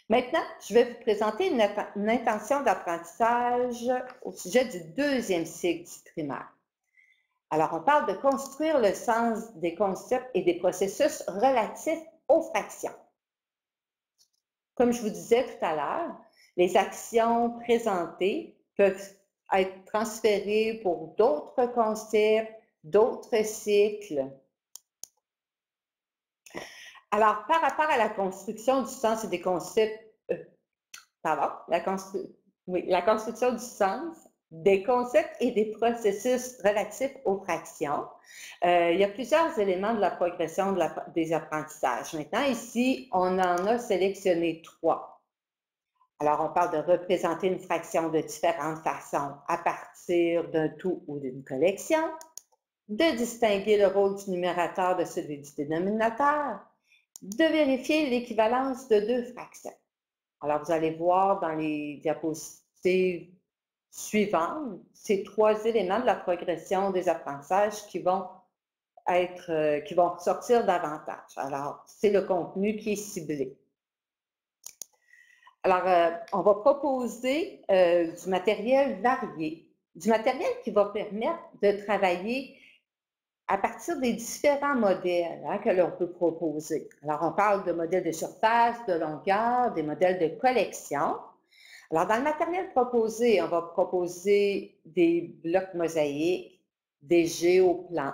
Maintenant, je vais vous présenter une intention d'apprentissage au sujet du deuxième cycle du primaire. Alors, on parle de construire le sens des concepts et des processus relatifs aux fractions. Comme je vous disais tout à l'heure, les actions présentées peuvent être transférées pour d'autres concepts, d'autres cycles. Alors, par rapport à la construction du sens et des concepts, la construction du sens, des concepts et des processus relatifs aux fractions, il y a plusieurs éléments de la progression des apprentissages. Maintenant, ici, on en a sélectionné 3. Alors, on parle de représenter une fraction de différentes façons à partir d'un tout ou d'une collection, de distinguer le rôle du numérateur de celui du dénominateur, de vérifier l'équivalence de 2 fractions. Alors, vous allez voir dans les diapositives suivantes, ces 3 éléments de la progression des apprentissages qui vont ressortir davantage. Alors, c'est le contenu qui est ciblé. Alors, on va proposer du matériel varié, du matériel qui va permettre de travailler à partir des différents modèles que l'on peut proposer. Alors, on parle de modèles de surface, de longueur, des modèles de collection. Alors, dans le matériel proposé, on va proposer des blocs mosaïques, des géoplans,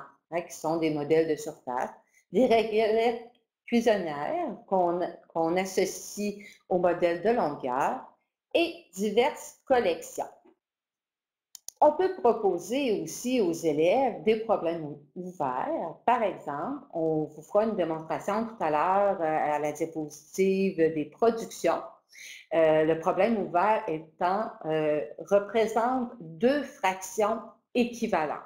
qui sont des modèles de surface, des réglettes cuisonnières qu'on associe au modèle de longueur et diverses collections. On peut proposer aussi aux élèves des problèmes ouverts. Par exemple, on vous fera une démonstration tout à l'heure à la diapositive des productions. Le problème ouvert étant représente 2 fractions équivalentes.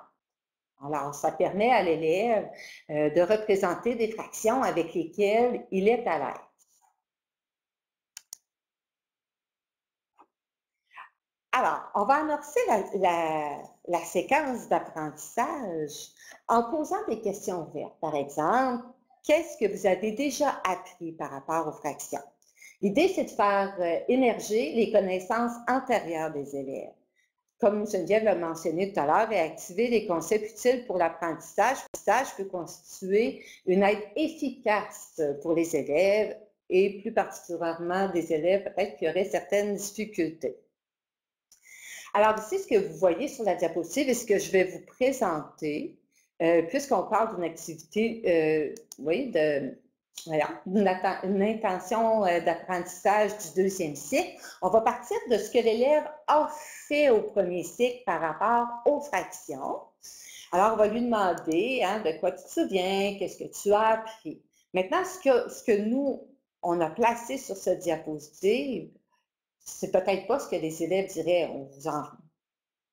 Alors, ça permet à l'élève de représenter des fractions avec lesquelles il est à l'aise. Alors, on va amorcer la séquence d'apprentissage en posant des questions ouvertes. Par exemple, qu'est-ce que vous avez déjà appris par rapport aux fractions? L'idée, c'est de faire émerger les connaissances antérieures des élèves. Comme Geneviève l'a mentionné tout à l'heure, réactiver les concepts utiles pour l'apprentissage. L'apprentissage peut constituer une aide efficace pour les élèves et plus particulièrement des élèves peut-être qui auraient certaines difficultés. Alors ici, ce que vous voyez sur la diapositive et ce que je vais vous présenter, puisqu'on parle d'une activité, oui, une intention d'apprentissage du deuxième cycle, on va partir de ce que l'élève a fait au premier cycle par rapport aux fractions. Alors, on va lui demander de quoi tu te souviens, qu'est-ce que tu as appris. Maintenant, ce que nous, on a placé sur cette diapositive, c'est peut-être pas ce que les élèves diraient,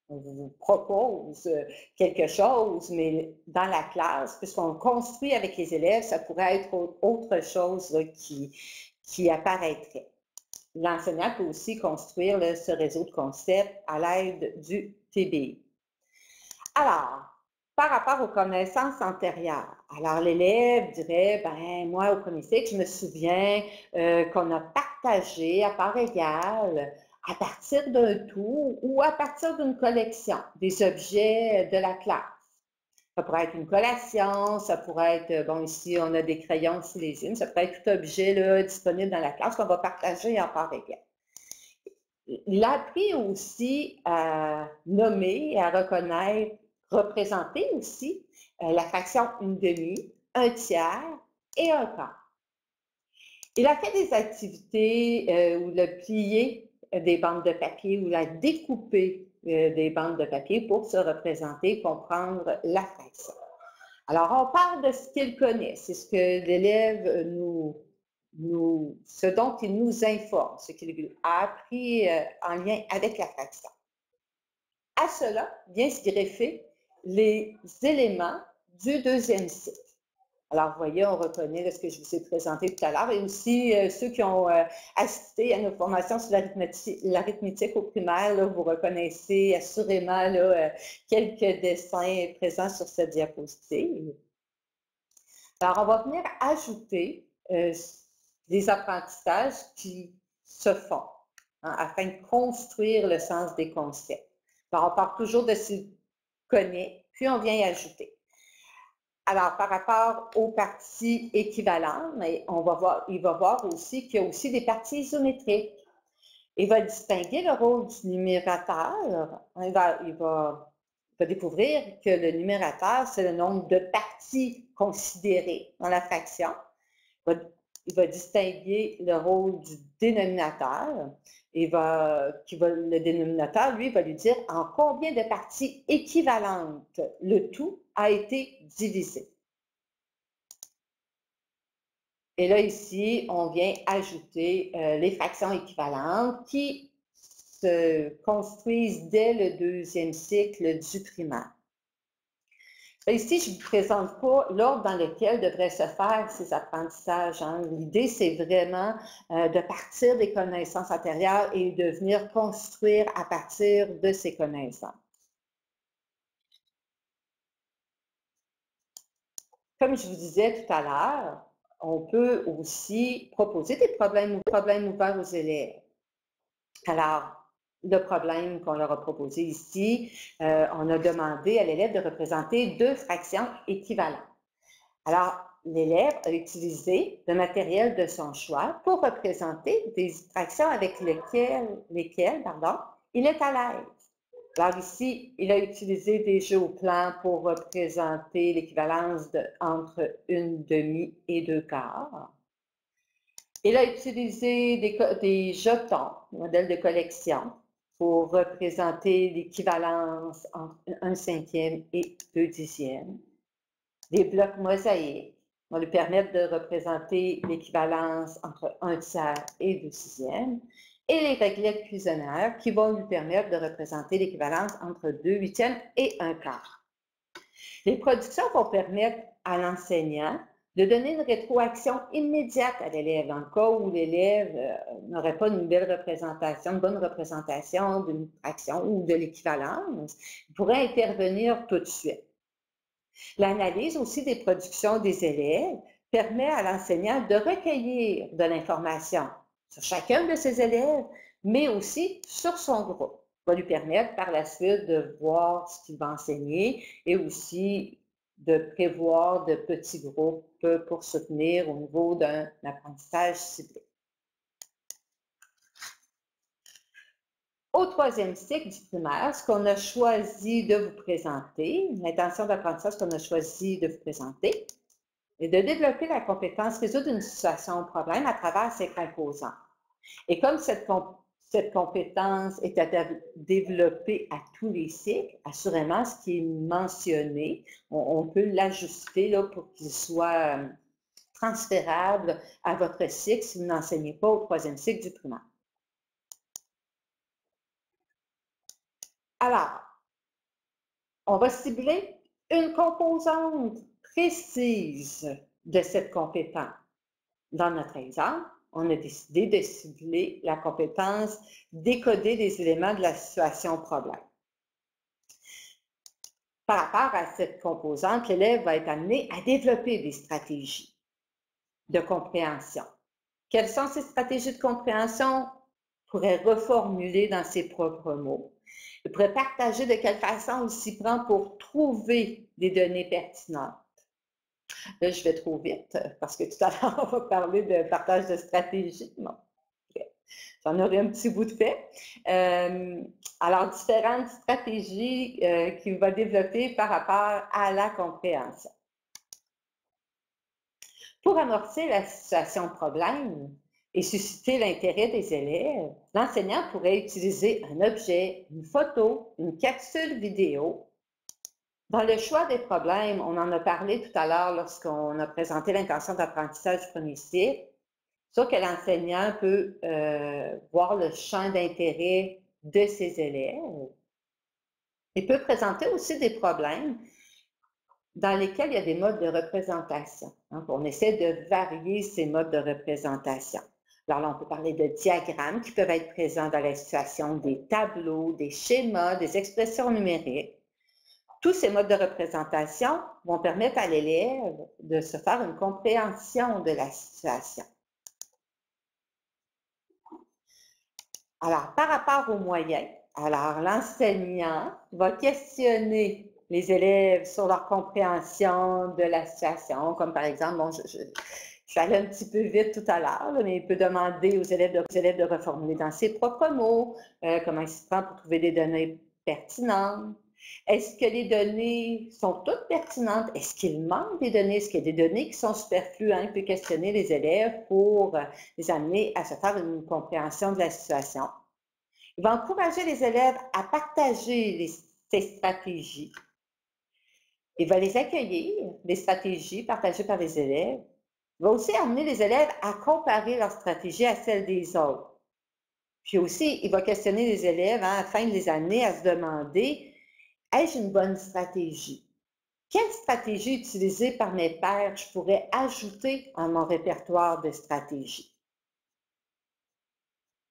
on vous propose quelque chose, mais dans la classe, puisqu'on construit avec les élèves, ça pourrait être autre chose là, qui apparaîtrait. L'enseignant peut aussi construire là, ce réseau de concepts à l'aide du TBI. Alors, par rapport aux connaissances antérieures, alors l'élève dirait, ben moi au premier cycle, je me souviens qu'on a partagé à part égale à partir d'un tout ou à partir d'une collection des objets de la classe. Ça pourrait être une collation, ça pourrait être, bon ici on a des crayons sous les yeux, ça pourrait être tout objet là, disponible dans la classe qu'on va partager à part égale. Il a appris aussi à nommer, à reconnaître, représenter aussi la fraction une demi, un tiers et un quart. Il a fait des activités où il a plié des bandes de papier ou il a découpé des bandes de papier pour se représenter, comprendre la fraction. Alors, on parle de ce qu'il connaît, c'est ce que l'élève ce dont il nous informe, ce qu'il a appris en lien avec la fraction. À cela vient se greffer les éléments du deuxième cycle. Alors, vous voyez, on reconnaît ce que je vous ai présenté tout à l'heure et aussi ceux qui ont assisté à nos formations sur l'arithmétique au primaire, là, vous reconnaissez assurément là, quelques dessins présents sur cette diapositive. Alors, on va venir ajouter des apprentissages qui se font afin de construire le sens des concepts. Alors, on part toujours de ce qu'on connaît, puis on vient y ajouter. Alors, par rapport aux parties équivalentes, il va voir aussi qu'il y a aussi des parties isométriques. Il va distinguer le rôle du numérateur. Il va découvrir que le numérateur, c'est le nombre de parties considérées dans la fraction. Il va distinguer le rôle du dénominateur. Le dénominateur, lui, va lui dire en combien de parties équivalentes le tout a été divisé. Et là, ici, on vient ajouter les fractions équivalentes qui se construisent dès le deuxième cycle du primaire. Ici, je ne vous présente pas l'ordre dans lequel devraient se faire ces apprentissages. L'idée, c'est vraiment de partir des connaissances antérieures et de venir construire à partir de ces connaissances. Comme je vous disais tout à l'heure, on peut aussi proposer des problèmes ouverts aux élèves. Alors, le problème qu'on leur a proposé ici, on a demandé à l'élève de représenter deux fractions équivalentes. Alors, l'élève a utilisé le matériel de son choix pour représenter des fractions avec lesquelles il est à l'aise. Alors ici, il a utilisé des jeux au plan pour représenter l'équivalence entre une demi et deux quarts. Il a utilisé des jetons, modèles de collection, pour représenter l'équivalence entre un cinquième et deux dixièmes. Des blocs mosaïques vont lui permettre de représenter l'équivalence entre un tiers et deux sixièmes. Et les réglettes cuisonnaires qui vont lui permettre de représenter l'équivalence entre deux huitièmes et un quart. Les productions vont permettre à l'enseignant de donner une rétroaction immédiate à l'élève dans le cas où l'élève n'aurait pas une belle représentation, une bonne représentation d'une fraction ou de l'équivalence, il pourrait intervenir tout de suite. L'analyse aussi des productions des élèves permet à l'enseignant de recueillir de l'information sur chacun de ses élèves, mais aussi sur son groupe. Ça va lui permettre par la suite de voir ce qu'il va enseigner et aussi de prévoir de petits groupes pour soutenir au niveau d'un apprentissage ciblé. Au troisième cycle du primaire, ce qu'on a choisi de vous présenter, l'intention d'apprentissage qu'on a choisi de vous présenter, est de développer la compétence résoudre une situation ou problème à travers ses composants. Et comme cette compétence est à développer à tous les cycles, assurément, ce qui est mentionné, on peut l'ajuster pour qu'il soit transférable à votre cycle si vous n'enseignez pas au troisième cycle du primaire. Alors, on va cibler une composante précise de cette compétence. Dans notre exemple, on a décidé de cibler la compétence décoder des éléments de la situation problème. Par rapport à cette composante, l'élève va être amené à développer des stratégies de compréhension. Quelles sont ces stratégies de compréhension? Il pourrait reformuler dans ses propres mots. Il pourrait partager de quelle façon il s'y prend pour trouver des données pertinentes. Là, je vais trop vite parce que tout à l'heure, on va parler de partage de stratégie. Bon, j'en aurai un petit bout de fait. Alors, différentes stratégies qu'il va développer par rapport à la compréhension. Pour amorcer la situation problème et susciter l'intérêt des élèves, l'enseignant pourrait utiliser un objet, une photo, une capsule vidéo. Dans le choix des problèmes, on en a parlé tout à l'heure lorsqu'on a présenté l'intention d'apprentissage du premier cycle, sauf que l'enseignant peut voir le champ d'intérêt de ses élèves. Il peut présenter aussi des problèmes dans lesquels il y a des modes de représentation. Hein, on essaie de varier ces modes de représentation. Alors là, on peut parler de diagrammes qui peuvent être présents dans la situation, des tableaux, des schémas, des expressions numériques. Tous ces modes de représentation vont permettre à l'élève de se faire une compréhension de la situation. Alors, par rapport aux moyens, alors l'enseignant va questionner les élèves sur leur compréhension de la situation, comme par exemple, bon, je suis allée un petit peu vite tout à l'heure, mais il peut demander aux élèves de reformuler dans ses propres mots, comment il se prend pour trouver des données pertinentes. Est-ce que les données sont toutes pertinentes? Est-ce qu'il manque des données? Est-ce qu'il y a des données qui sont superflues? Hein? Il peut questionner les élèves pour les amener à se faire une compréhension de la situation. Il va encourager les élèves à partager ces stratégies. Il va les accueillir, les stratégies partagées par les élèves. Il va aussi amener les élèves à comparer leurs stratégies à celles des autres. Puis aussi, il va questionner les élèves afin de les amener à se demander: ai-je une bonne stratégie? Quelle stratégie utilisée par mes pairs je pourrais ajouter à mon répertoire de stratégies?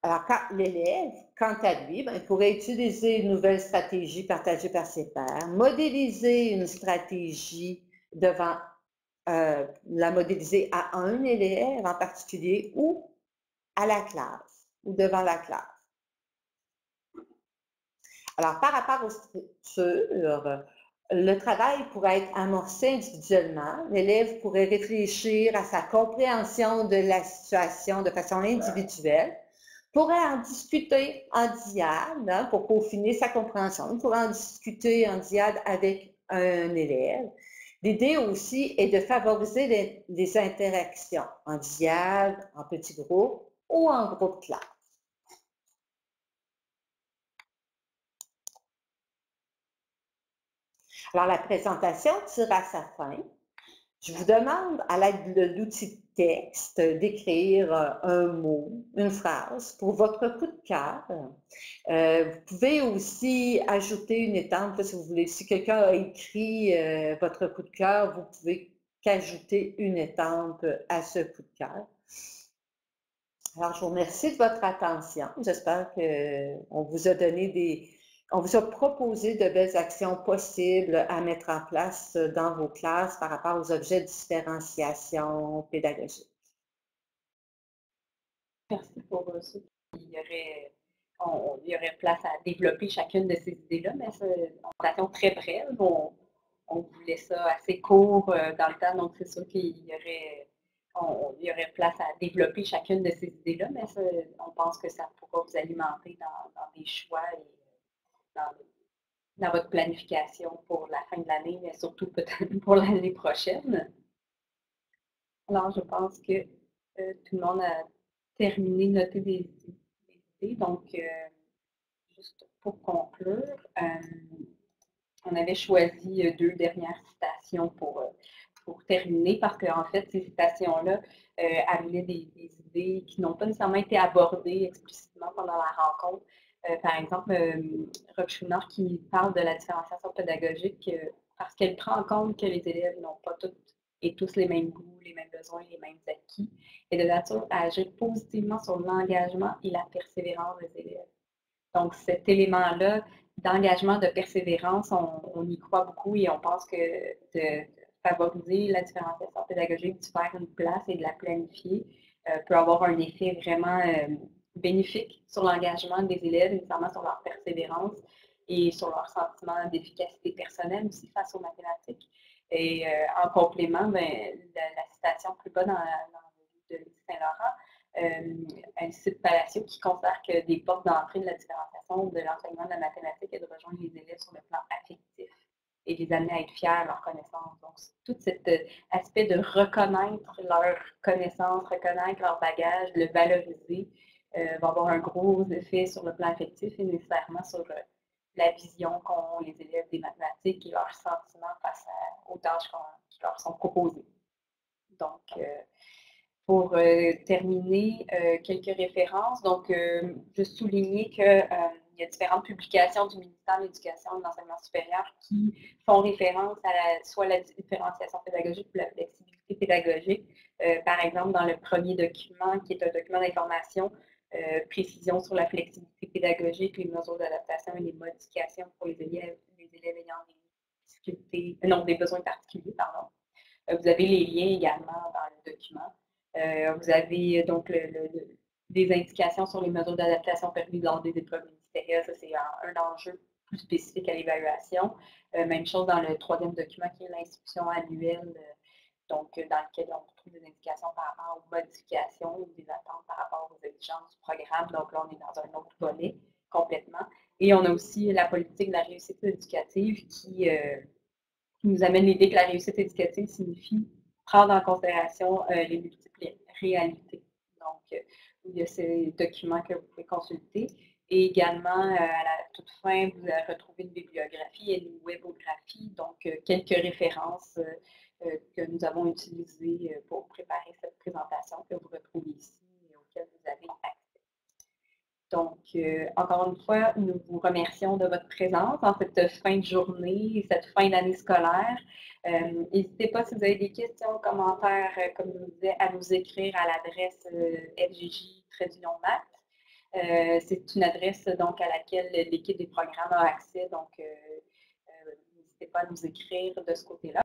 Alors, l'élève, quant à lui, il pourrait utiliser une nouvelle stratégie partagée par ses pairs, modéliser une stratégie devant, la modéliser à un élève en particulier ou à la classe ou devant la classe. Alors, par rapport aux structures, le travail pourrait être amorcé individuellement. L'élève pourrait réfléchir à sa compréhension de la situation de façon individuelle, pourrait en discuter en diade pour peaufiner sa compréhension. Il pourrait en discuter en diade avec un élève. L'idée aussi est de favoriser les interactions en diade, en petits groupes ou en groupe classe. Alors, la présentation tire à sa fin. Je vous demande, à l'aide de l'outil de texte, d'écrire un mot, une phrase pour votre coup de cœur. Vous pouvez aussi ajouter une étampe, si vous voulez. Si quelqu'un a écrit votre coup de cœur, vous pouvez qu'ajouter une étampe à ce coup de cœur. Alors, je vous remercie de votre attention. J'espère qu'on vous a on vous a proposé de belles actions possibles à mettre en place dans vos classes par rapport aux objets de différenciation pédagogique. Merci pour ça. Il y aurait place à développer chacune de ces idées-là, mais c'est en façon très brève. On voulait ça assez court dans le temps, donc c'est sûr il y aurait place à développer chacune de ces idées-là, mais on pense que ça pourra vous alimenter dans des choix et dans votre planification pour la fin de l'année, mais surtout peut-être pour l'année prochaine. Alors, je pense que tout le monde a terminé de noter des idées. Donc, juste pour conclure, on avait choisi deux dernières citations pour terminer parce qu'en fait, ces citations-là amenaient des idées qui n'ont pas nécessairement été abordées explicitement pendant la rencontre. Par exemple, Rob Schooner qui parle de la différenciation pédagogique parce qu'elle prend en compte que les élèves n'ont pas toutes et tous les mêmes goûts, les mêmes besoins, les mêmes acquis, et de nature à agir positivement sur l'engagement et la persévérance des élèves. Donc, cet élément-là d'engagement, de persévérance, on y croit beaucoup et on pense que de favoriser la différenciation pédagogique, d'y faire une place et de la planifier peut avoir un effet vraiment bénéfique sur l'engagement des élèves, notamment sur leur persévérance et sur leur sentiment d'efficacité personnelle aussi face aux mathématiques. Et en complément, la citation plus bas dans le livre de Saint-Laurent, elle cite Palacio qui considère que des portes d'entrée de la différenciation de l'enseignement de la mathématique est de rejoindre les élèves sur le plan affectif et les amener à être fiers de leurs connaissances. Donc, tout cet aspect de reconnaître leurs connaissances, reconnaître leur bagage, le valoriser, va avoir un gros effet sur le plan affectif et nécessairement sur la vision qu'ont les élèves des mathématiques et leurs sentiments face aux tâches qui leur sont proposées. Donc, pour terminer, quelques références. Donc, je soulignais qu'il y a différentes publications du ministère de l'Éducation et de l'Enseignement supérieur qui font référence à soit la différenciation pédagogique ou la flexibilité pédagogique. Par exemple, dans le premier document, qui est un document d'information, précision sur la flexibilité pédagogique, les mesures d'adaptation et les modifications pour les élèves ayant des difficultés, des besoins particuliers, pardon. Vous avez les liens également dans le document. Vous avez donc des indications sur les mesures d'adaptation permises lors des épreuves ministérielles. Ça, c'est un enjeu plus spécifique à l'évaluation. Même chose dans le troisième document qui est l'instruction annuelle, donc dans lequel on retrouve des indications par rapport aux modifications ou des attentes par rapport aux exigences du programme. Donc là, on est dans un autre volet complètement. Et on a aussi la politique de la réussite éducative qui nous amène l'idée que la réussite éducative signifie prendre en considération les multiples réalités. Donc, il y a ces documents que vous pouvez consulter. Et également, à la toute fin, vous retrouvez une bibliographie et une webographie, donc quelques références que nous avons utilisées pour préparer cette présentation que vous retrouvez ici et auxquelles vous avez accès. Donc, encore une fois, nous vous remercions de votre présence en cette fin de journée et cette fin d'année scolaire. N'hésitez pas si vous avez des questions, commentaires, comme je vous disais, à nous écrire à l'adresse FJJ-Math. C'est une adresse donc à laquelle l'équipe des programmes a accès. Donc, n'hésitez pas à nous écrire de ce côté-là.